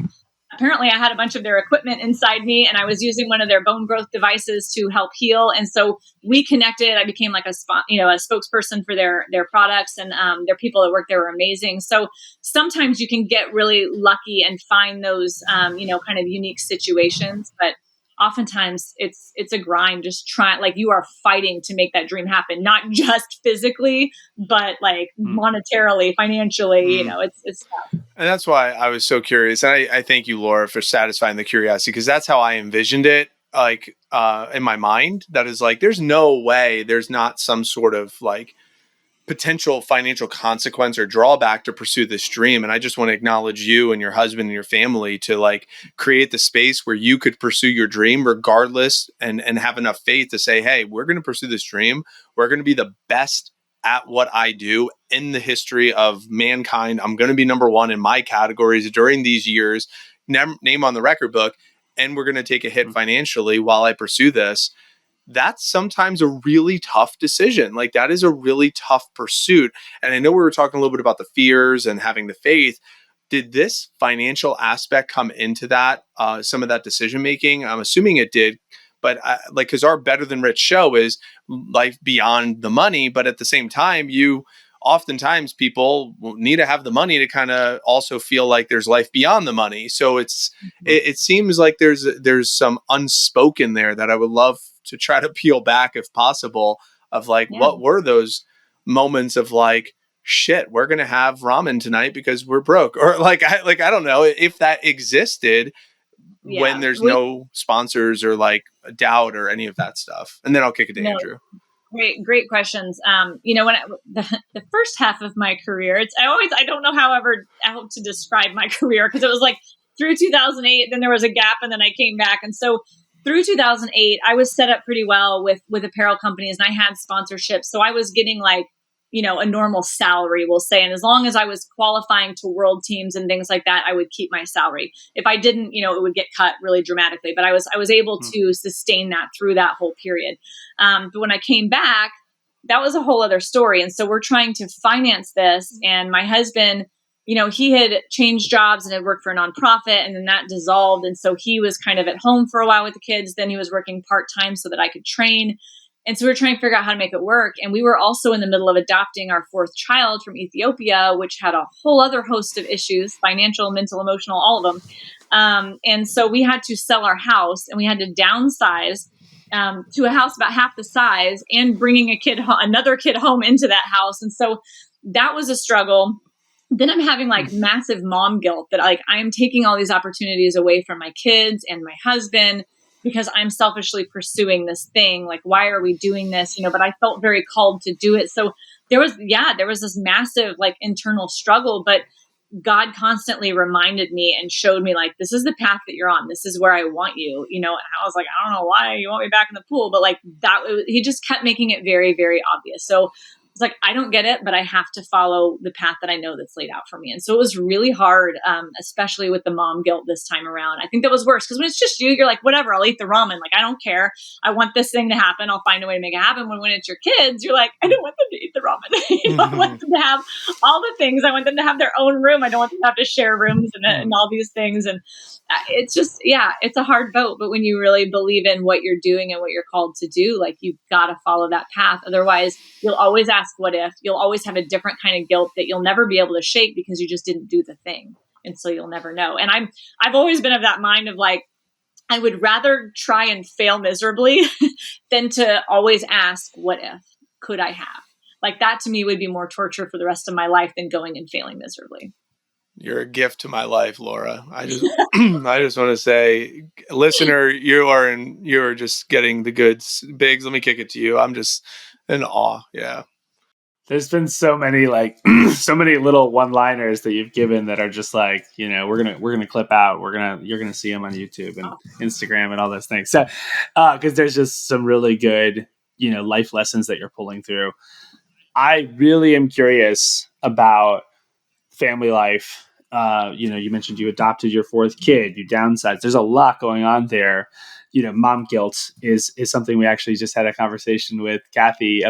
Apparently I had a bunch of their equipment inside me, and I was using one of their bone growth devices to help heal. And so we connected. I became like a spokesperson for their products, and their people that work there were amazing. So sometimes you can get really lucky and find those, kind of unique situations, but oftentimes it's a grind, just trying, like you are fighting to make that dream happen, not just physically, but like monetarily, financially, it's tough. And that's why I was so curious. And I thank you, Laura, for satisfying the curiosity, because that's how I envisioned it, in my mind. That is like, there's no way there's not some sort of like potential financial consequence or drawback to pursue this dream. And I just want to acknowledge you and your husband and your family to like create the space where you could pursue your dream regardless, and have enough faith to say, hey, we're going to pursue this dream. We're going to be the best at what I do in the history of mankind. I'm going to be number one in my categories during these years, name on the record book. And we're going to take a hit financially while I pursue this. That's sometimes a really tough decision. Like that is a really tough pursuit. And I know we were talking a little bit about the fears and having the faith. Did this financial aspect come into that, some of that decision making? I'm assuming it did, but because our Better Than Rich show is life beyond the money. But at the same time, oftentimes people need to have the money to kind of also feel like there's life beyond the money. So it seems like there's some unspoken there that I would love to try to peel back if possible, of like, what were those moments of like, shit, we're going to have ramen tonight because we're broke, or I don't know if that existed when there's no sponsors or like doubt or any of that stuff. And then I'll kick it to Andrew. Great questions. When the first half of my career, I don't know how to describe my career, because it was like through 2008, then there was a gap, and then I came back. And so through 2008, I was set up pretty well with apparel companies, and I had sponsorships. So I was getting like, a normal salary, we'll say. And as long as I was qualifying to world teams and things like that, I would keep my salary. If I didn't, it would get cut really dramatically. But I was able to sustain that through that whole period. But when I came back, that was a whole other story. And so we're trying to finance this. And my husband, he had changed jobs and had worked for a nonprofit, and then that dissolved. And so he was kind of at home for a while with the kids. Then he was working part-time so that I could train. And so we were trying to figure out how to make it work. And we were also in the middle of adopting our fourth child from Ethiopia, which had a whole other host of issues, financial, mental, emotional, all of them. And so we had to sell our house, and we had to downsize to a house about half the size, and bringing another kid home into that house. And so that was a struggle. Then I'm having like massive mom guilt that like I'm taking all these opportunities away from my kids and my husband because I'm selfishly pursuing this thing. Like, why are we doing this? But I felt very called to do it. So there was this massive like internal struggle, but God constantly reminded me and showed me like, this is the path that you're on. This is where I want you, and I was like, I don't know why you want me back in the pool, but like he just kept making it very, very obvious. So it's like, I don't get it, but I have to follow the path that I know that's laid out for me. And so it was really hard, especially with the mom guilt this time around. I think that was worse because when it's just you, you're like, whatever, I'll eat the ramen. Like, I don't care. I want this thing to happen. I'll find a way to make it happen. When it's your kids, you're like, I don't want them to eat the ramen. I want them to have all the things. I want them to have their own room. I don't want them to have to share rooms and all these things. And it's just, it's a hard vote. But when you really believe in what you're doing and what you're called to do, like, you've got to follow that path. Otherwise, you'll always ask what if. You'll always have a different kind of guilt that you'll never be able to shake because you just didn't do the thing. And so you'll never know. And I've always been of that mind of like, I would rather try and fail miserably than to always ask, what if? Could I have? Like, that to me would be more torture for the rest of my life than going and failing miserably. You're a gift to my life, Laura. I just I just want to say, listener, you're just getting the goods. Biggs, let me kick it to you. I'm just in awe. Yeah. There's been so many so many little one-liners that you've given that are just like, we're gonna clip out. You're gonna see them on YouTube and Instagram and all those things. So, because there's just some really good, life lessons that you're pulling through. I really am curious about family life. You mentioned you adopted your fourth kid, you downsized. There's a lot going on there. Mom guilt is something we actually just had a conversation with Kathy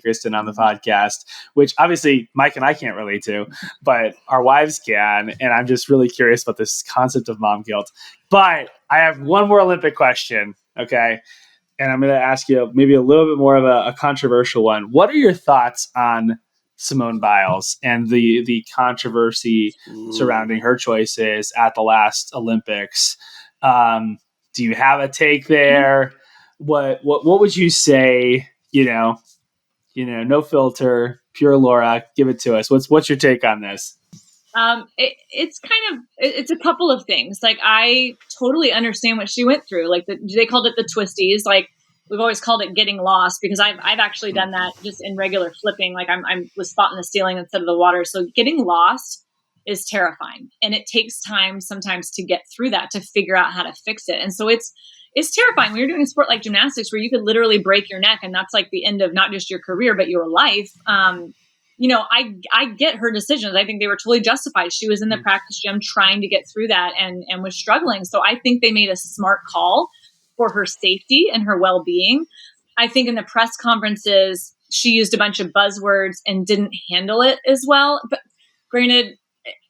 Kristen on the podcast, which obviously Mike and I can't relate to, but our wives can. And I'm just really curious about this concept of mom guilt. But I have one more Olympic question. Okay. And I'm going to ask you maybe a little bit more of a controversial one. What are your thoughts on Simone Biles and the controversy surrounding her choices at the last Olympics? Do you have a take there? What would you say? No filter, pure Laura. Give it to us. What's your take on this? It's a couple of things. Like, I totally understand what she went through. Like, they called it the twisties. Like, we've always called it getting lost because I've actually done that just in regular flipping. Like, I was spotting the ceiling instead of the water. So getting lost is terrifying, and it takes time sometimes to get through that, to figure out how to fix it. And so it's terrifying when you're doing a sport like gymnastics where you could literally break your neck, and that's like the end of not just your career but your life. I get her decisions. I think they were totally justified. She was in the practice gym trying to get through that and was struggling. So I think they made a smart call for her safety and her well-being. I think in the press conferences, she used a bunch of buzzwords and didn't handle it as well. But granted,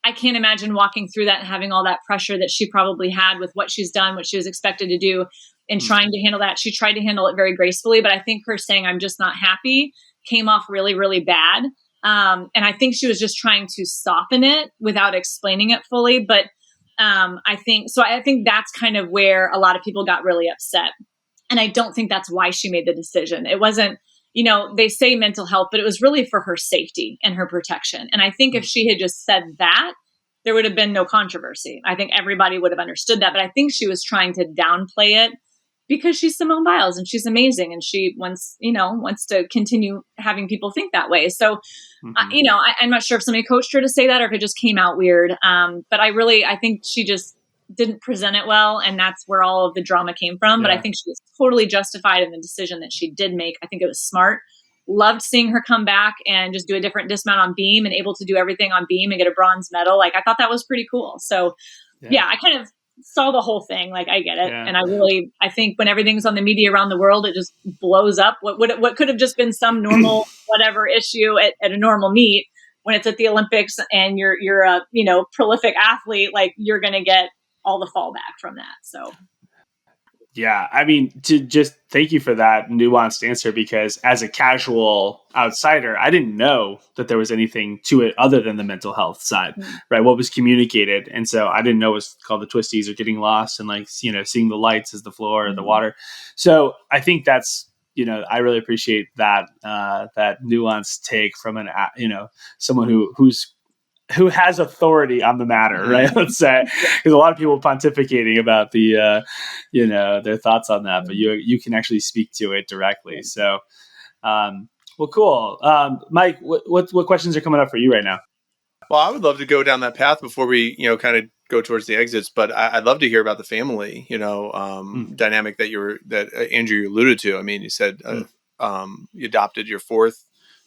I can't imagine walking through that and having all that pressure that she probably had with what she's done, what she was expected to do, and trying to handle that. She tried to handle it very gracefully, but I think her saying, "I'm just not happy," came off really, really bad. And I think she was just trying to soften it without explaining it fully. But I think that's kind of where a lot of people got really upset. And I don't think that's why she made the decision. It wasn't, they say mental health, but it was really for her safety and her protection. And I think if she had just said that, there would have been no controversy. I think everybody would have understood that. But I think she was trying to downplay it because she's Simone Biles and she's amazing. And she wants to continue having people think that way. So, I'm not sure if somebody coached her to say that or if it just came out weird. But I think she just didn't present it well. And that's where all of the drama came from. Yeah. But I think she was totally justified in the decision that she did make. I think it was smart. Loved seeing her come back and just do a different dismount on beam and able to do everything on beam and get a bronze medal. Like, I thought that was pretty cool. So yeah, I kind of saw the whole thing. Like, I get it. Yeah. And I think when everything's on the media around the world, it just blows up. What could have just been some normal, whatever issue at a normal meet, when it's at the Olympics and you're a, prolific athlete, like, you're going to get all the fallback from that. So. Yeah, I mean, to just thank you for that nuanced answer, because as a casual outsider, I didn't know that there was anything to it other than the mental health side, right? What was communicated. And so I didn't know it was called the twisties or getting lost and seeing the lights as the floor or the water. So I think that's, I really appreciate that, that nuanced take from someone who has authority on the matter, right? Let's say, because a lot of people pontificating about the, their thoughts on that, but you can actually speak to it directly. So, well, cool. Mike, what questions are coming up for you right now? Well, I would love to go down that path before we, kind of go towards the exits, but I'd love to hear about the family, dynamic that Andrew alluded to. I mean, you said you adopted your fourth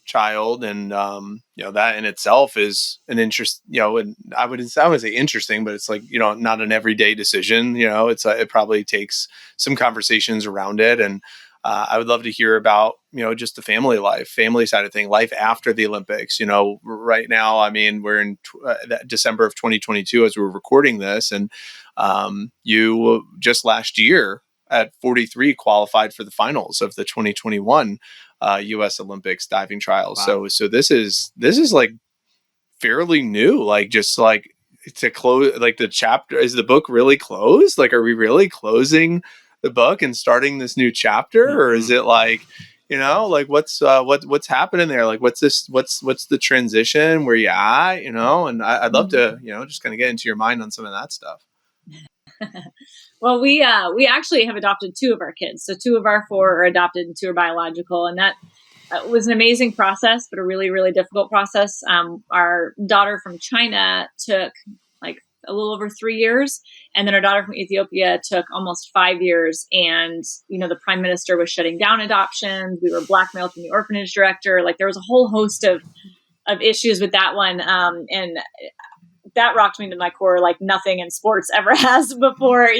child, and that in itself is an interest. And I would say interesting, but it's like not an everyday decision. It probably takes some conversations around it, and I would love to hear about just the family side of thing, life after the Olympics. Right now, I mean, we're in December of 2022 as we're recording this, and you just last year at 43 qualified for the finals of the 2021 U.S. Olympics diving trials. Wow. So this is like fairly new, like just like to close, like the chapter, is the book really closed? Like, are we really closing the book and starting this new chapter? Mm-hmm. Or is it like, like what's happening there? Like, what's the transition? Where you at, and I'd love to, just kind of get into your mind on some of that stuff. Well, we actually have adopted 2 of our kids. So 2 of our 4 are adopted and 2 are biological. And that was an amazing process, but a really, really difficult process. Our daughter from China took like a little over 3 years. And then our daughter from Ethiopia took almost 5 years. And, the prime minister was shutting down adoptions. We were blackmailed from the orphanage director. Like there was a whole host of issues with that one. And that rocked me to my core like nothing in sports ever has before,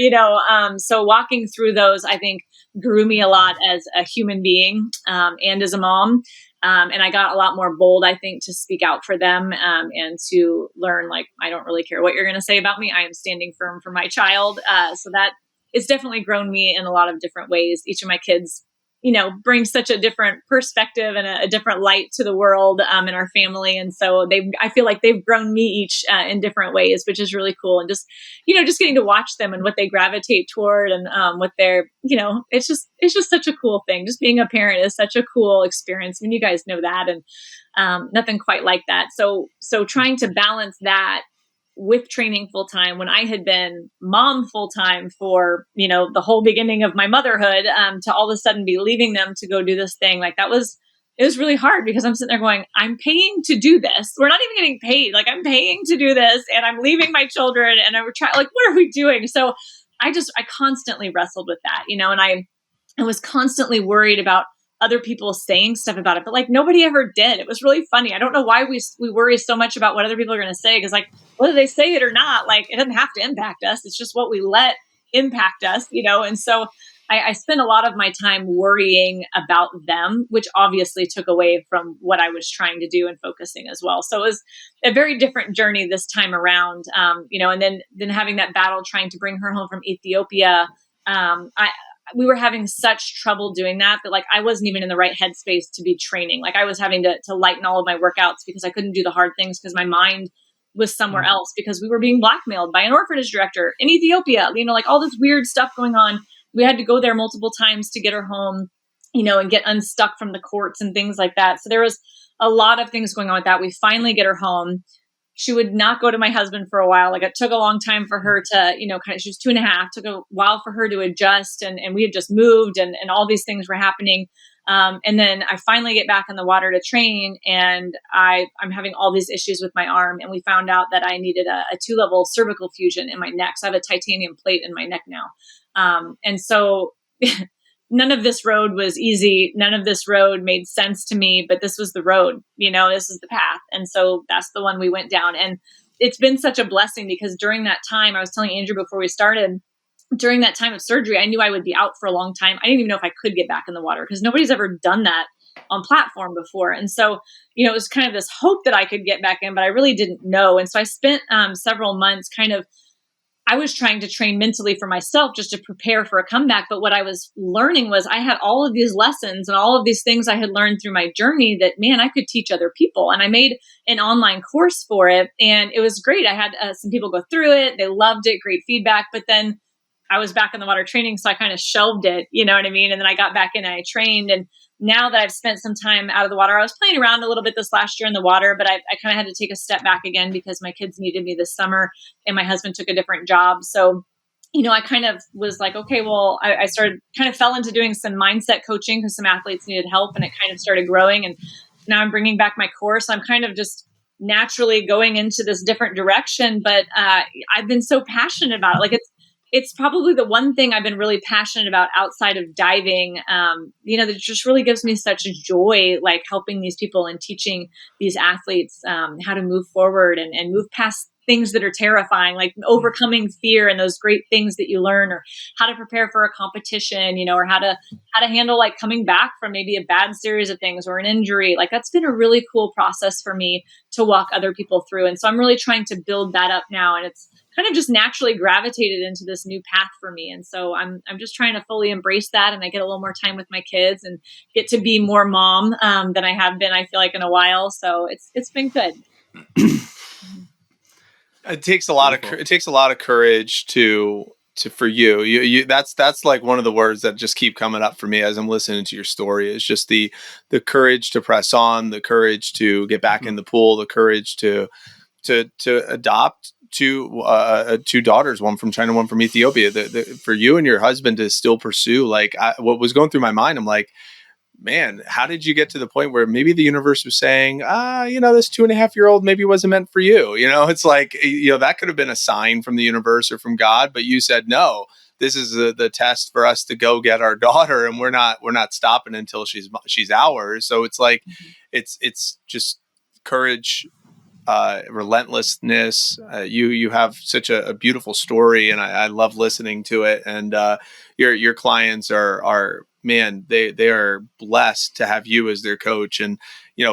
so walking through those, I think, grew me a lot as a human being and as a mom. And I got a lot more bold, I think, to speak out for them and to learn, like, I don't really care what you're going to say about me. I am standing firm for my child. So that it's definitely grown me in a lot of different ways. Each of my kids bring such a different perspective and a different light to the world in our family. And so I feel like they've grown me each in different ways, which is really cool. And just, just getting to watch them and what they gravitate toward and what they're, it's just such a cool thing. Just being a parent is such a cool experience. I mean, you guys know that, and nothing quite like that. So trying to balance that with training full time when I had been mom full time for, the whole beginning of my motherhood, to all of a sudden be leaving them to go do this thing. Like it was really hard because I'm sitting there going, I'm paying to do this. We're not even getting paid. Like I'm paying to do this and I'm leaving my children and I'm trying, like, what are we doing? So I constantly wrestled with that, and I was constantly worried about other people saying stuff about it, but like nobody ever did. It was really funny. I don't know why we worry so much about what other people are going to say. Cause like, whether they say it or not, like it doesn't have to impact us. It's just what we let impact us, And so I spent a lot of my time worrying about them, which obviously took away from what I was trying to do and focusing as well. So it was a very different journey this time around, and then having that battle, trying to bring her home from Ethiopia. We were having such trouble doing that like I wasn't even in the right headspace to be training. Like I was having to lighten all of my workouts because I couldn't do the hard things because my mind was somewhere else because we were being blackmailed by an orphanage director in Ethiopia, like all this weird stuff going on. We had to go there multiple times to get her home, and get unstuck from the courts and things like that. So there was a lot of things going on with that. We finally get her home. She would not go to my husband for a while. Like it took a long time for her to, she was 2.5, took a while for her to adjust. And we had just moved and all these things were happening. And then I finally get back in the water to train and I'm having all these issues with my arm. And we found out that I needed a 2-level cervical fusion in my neck. So I have a titanium plate in my neck now. And so none of this road was easy. None of this road made sense to me, but this was the road, this is the path. And so that's the one we went down. And it's been such a blessing because during that time, I was telling Andrew before we started, during that time of surgery, I knew I would be out for a long time. I didn't even know if I could get back in the water because nobody's ever done that on platform before. And so, it was kind of this hope that I could get back in, but I really didn't know. And so I spent several months I was trying to train mentally for myself just to prepare for a comeback. But what I was learning was I had all of these lessons and all of these things I had learned through my journey that, man, I could teach other people. And I made an online course for it. And it was great. I had some people go through it. They loved it. Great feedback. But then I was back in the water training. So I kind of shelved it. You know what I mean? And then I got back in and I trained. And now that I've spent some time out of the water, I was playing around a little bit this last year in the water, but I kind of had to take a step back again because my kids needed me this summer and my husband took a different job. So, I kind of was like, okay, well, I kind of fell into doing some mindset coaching because some athletes needed help and it kind of started growing. And now I'm bringing back my course. I'm kind of just naturally going into this different direction, but I've been so passionate about it. Like it's probably the one thing I've been really passionate about outside of diving. That just really gives me such joy, like helping these people and teaching these athletes how to move forward and move past things that are terrifying, like overcoming fear and those great things that you learn, or how to prepare for a competition, or how to handle like coming back from maybe a bad series of things or an injury. Like that's been a really cool process for me to walk other people through. And so I'm really trying to build that up now. And it's kind of just naturally gravitated into this new path for me. And so I'm just trying to fully embrace that. And I get a little more time with my kids and get to be more mom than I have been, I feel like, in a while. So it's been good. It takes a lot of courage to for you that's like one of the words that just keep coming up for me as I'm listening to your story, is just the courage to press on, the courage to get back in the pool, the courage to adopt two daughters, one from China, one from Ethiopia. For you and your husband to still pursue, like what was going through my mind, I'm like, man, how did you get to the point where maybe the universe was saying, this 2.5-year-old maybe wasn't meant for you? It's like, that could have been a sign from the universe or from God, but you said, no, this is the test for us to go get our daughter. And we're not stopping until she's ours. So it's like, it's just courage, relentlessness. You have such a beautiful story, and I love listening to it. And your clients are man, they are blessed to have you as their coach. And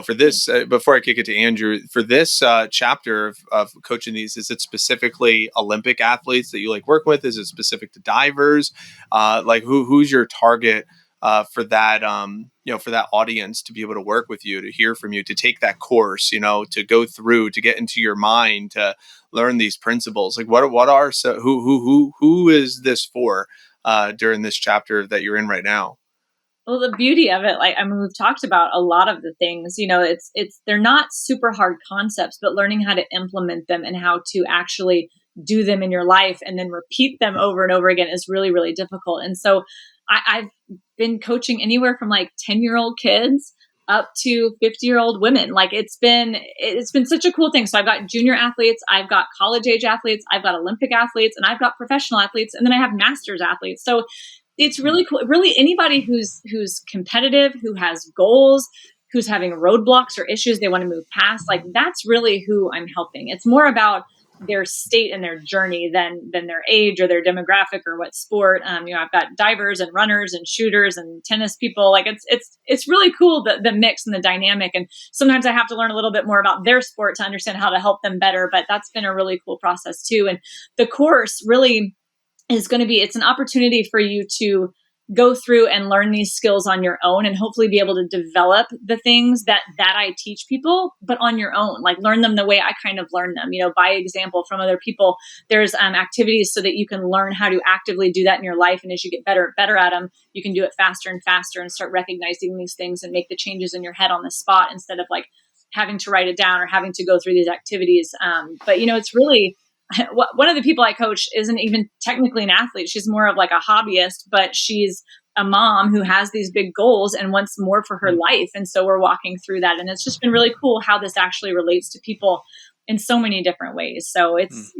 for this, before I kick it to Andrew, for this chapter of coaching these, is it specifically Olympic athletes that you like working with? Is it specific to divers? Like who's your target for that? For that audience to be able to work with you, to hear from you, to take that course, to go through, to get into your mind, to learn these principles. Like who is this for during this chapter that you're in right now? Well, the beauty of it, we've talked about a lot of the things, they're not super hard concepts, but learning how to implement them and how to actually do them in your life and then repeat them over and over again is really, really difficult. And so I've been coaching anywhere from like 10-year-old kids up to 50-year-old women. Like it's been such a cool thing. So I've got junior athletes, I've got college age athletes, I've got Olympic athletes, and I've got professional athletes, and then I have masters athletes. So it's really cool. Really, anybody who's competitive, who has goals, who's having roadblocks or issues they want to move past, like that's really who I'm helping. It's more about their state and their journey than their age or their demographic or what sport. I've got divers and runners and shooters and tennis people. Like it's really cool, the mix and the dynamic. And sometimes I have to learn a little bit more about their sport to understand how to help them better. But that's been a really cool process too. And the course really is going to be, it's an opportunity for you to go through and learn these skills on your own and hopefully be able to develop the things that I teach people, but on your own, like learn them the way I kind of learned them, by example from other people. There's activities so that you can learn how to actively do that in your life. And as you get better at them, you can do it faster and faster and start recognizing these things and make the changes in your head on the spot instead of like having to write it down or having to go through these activities. But it's really, one of the people I coach isn't even technically an athlete. She's more of like a hobbyist, but she's a mom who has these big goals and wants more for her life. And so we're walking through that. And it's just been really cool how this actually relates to people in so many different ways. So it's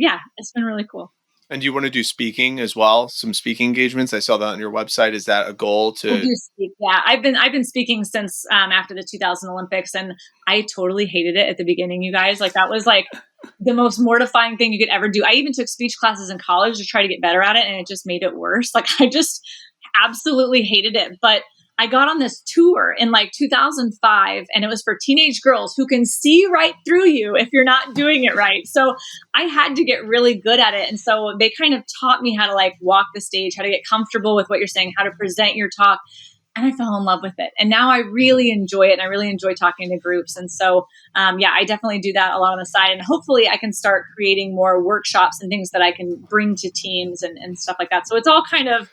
been really cool. And do you want to do speaking as well? Some speaking engagements? I saw that on your website. Is that a goal to? I do speak. Yeah, I've been speaking since after the 2000 Olympics, and I totally hated it at the beginning. You guys, like that was like the most mortifying thing you could ever do. I even took speech classes in college to try to get better at it, and it just made it worse. Like I just absolutely hated it. But I got on this tour in like 2005, and it was for teenage girls who can see right through you if you're not doing it right. So I had to get really good at it. And so they kind of taught me how to like walk the stage, how to get comfortable with what you're saying, how to present your talk. And I fell in love with it. And now I really enjoy it. And I really enjoy talking to groups. And so, I definitely do that a lot on the side. And hopefully I can start creating more workshops and things that I can bring to teams and stuff like that. So it's all kind of,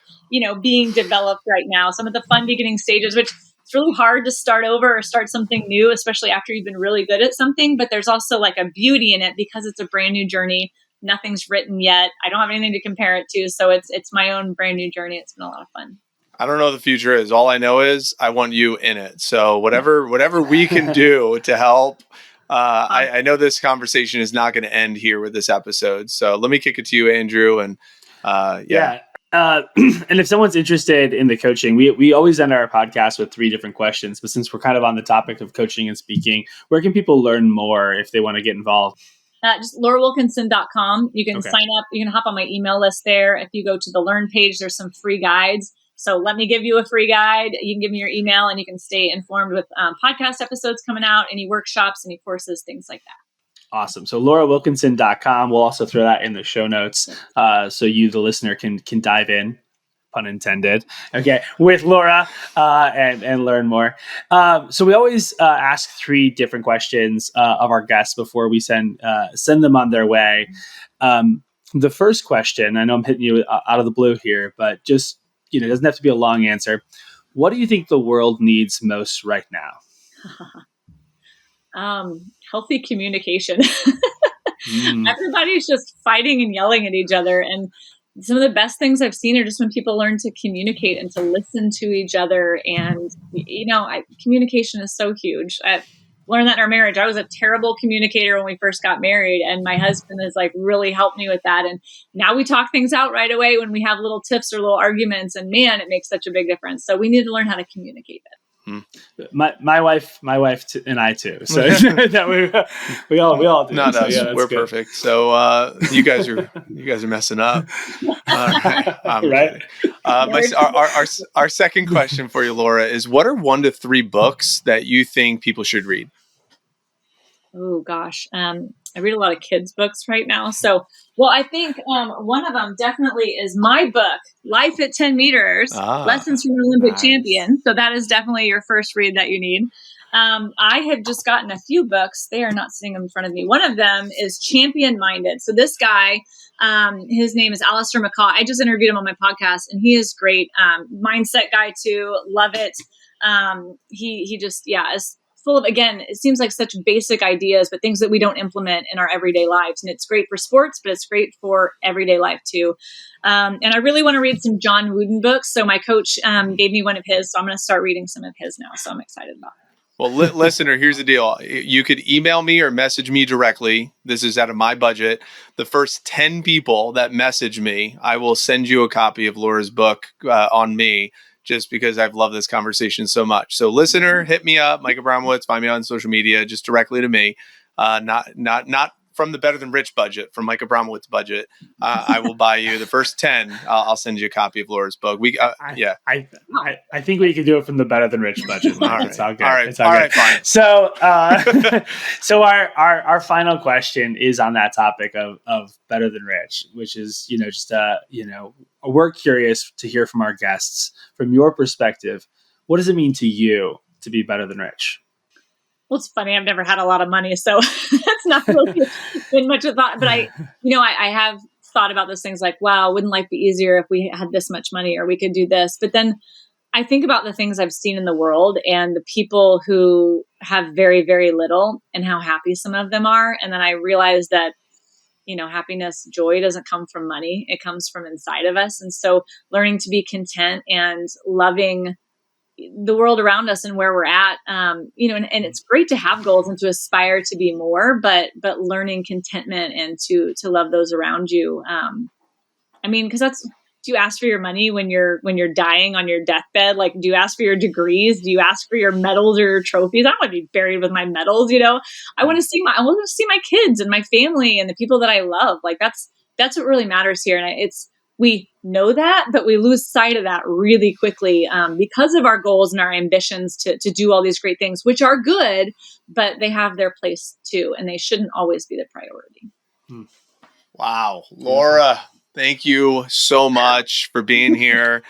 being developed right now. Some of the fun beginning stages, which it's really hard to start over or start something new, especially after you've been really good at something. But there's also like a beauty in it because it's a brand new journey. Nothing's written yet. I don't have anything to compare it to. So it's my own brand new journey. It's been a lot of fun. I don't know what the future is. All I know is I want you in it. So whatever we can do to help. I know this conversation is not going to end here with this episode. So let me kick it to you, Andrew. And Yeah. And if someone's interested in the coaching, we always end our podcast with 3 different questions. But since we're kind of on the topic of coaching and speaking, where can people learn more if they want to get involved? Just laurawilkinson.com. You can sign up. You can hop on my email list there. If you go to the Learn page, there's some free guides. So let me give you a free guide. You can give me your email and you can stay informed with podcast episodes coming out, any workshops, any courses, things like that. Awesome. So laurawilkinson.com. We'll also throw that in the show notes so you, the listener, can dive in, pun intended, with Laura and learn more. So we always ask 3 different questions of our guests before we send them on their way. The first question, I know I'm hitting you out of the blue here, but just, it doesn't have to be a long answer. What do you think the world needs most right now? Healthy communication. Everybody's just fighting and yelling at each other. And some of the best things I've seen are just when people learn to communicate and to listen to each other. And, communication is so huge. I learned that in our marriage. I was a terrible communicator when we first got married, and my husband has really helped me with that. And now we talk things out right away when we have little tiffs or little arguments, and man, it makes such a big difference. So we need to learn how to communicate it. My wife and I too. So that we all do. Not so, us. We're good. Perfect. So you guys are messing up. Right. Our second question for you, Laura, is what are 1 to 3 books that you think people should read? Oh gosh. I read a lot of kids' books right now. So, I think one of them definitely is my book, Life at 10 Meters, Lessons from an Olympic Champion. So that is definitely your first read that you need. I have just gotten a few books. They are not sitting in front of me. One of them is Champion Minded. So this guy, his name is Alistair McCaw. I just interviewed him on my podcast, and he is great. Mindset guy too. Love it. He just, is full of, again, it seems like such basic ideas, but things that we don't implement in our everyday lives. And it's great for sports, but it's great for everyday life too. And I really want to read some John Wooden books. So my coach gave me one of his, so I'm going to start reading some of his now. So I'm excited about it. Well, listener, here's the deal. You could email me or message me directly. This is out of my budget. The first 10 people that message me, I will send you a copy of Laura's book on me, just because I've loved this conversation so much. So listener, hit me up, Mike Abramowitz, find me on social media, just directly to me. Not from the Better Than Rich budget, from Mike Abramowitz budget. I will buy you the first 10. I'll send you a copy of Laura's book. I think we could do it from the Better Than Rich budget. All right. It's all good. All right, fine. So, so our final question is on that topic of Better Than Rich, which is, we're curious to hear from our guests, from your perspective, what does it mean to you to be better than rich? Well, it's funny. I've never had a lot of money, so that's not really been much of a thought. But I have thought about those things like, wow, wouldn't life be easier if we had this much money, or we could do this? But then I think about the things I've seen in the world and the people who have very, very little and how happy some of them are. And then I realize that, happiness, joy doesn't come from money. It comes from inside of us. And so learning to be content and loving the world around us and where we're at, and it's great to have goals and to aspire to be more, but learning contentment and to love those around you. Because do you ask for your money when you're dying on your deathbed? Like, do you ask for your degrees? Do you ask for your medals or your trophies? I don't want to be buried with my medals. I want to see my kids and my family and the people that I love. Like that's what really matters here. And we know that, but we lose sight of that really quickly because of our goals and our ambitions to do all these great things, which are good, but they have their place too, and they shouldn't always be the priority. Wow, Laura, thank you so much for being here.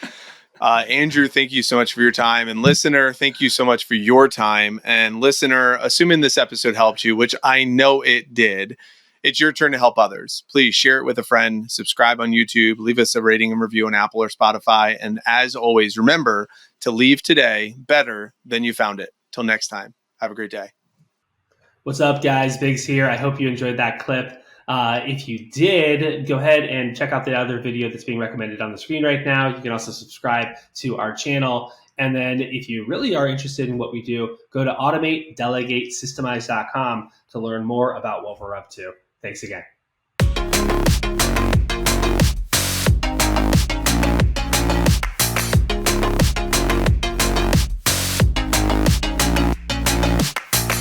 Andrew, thank you so much for your time. And listener, thank you so much for your time. And listener, assuming this episode helped you, which I know it did, it's your turn to help others. Please share it with a friend, subscribe on YouTube, leave us a rating and review on Apple or Spotify. And as always, remember to leave today better than you found it. Till next time, have a great day. What's up, guys? Biggs here. I hope you enjoyed that clip. If you did, go ahead and check out the other video that's being recommended on the screen right now. You can also subscribe to our channel. And then if you really are interested in what we do, go to automatedelegatesystemize.com to learn more about what we're up to. Thanks again.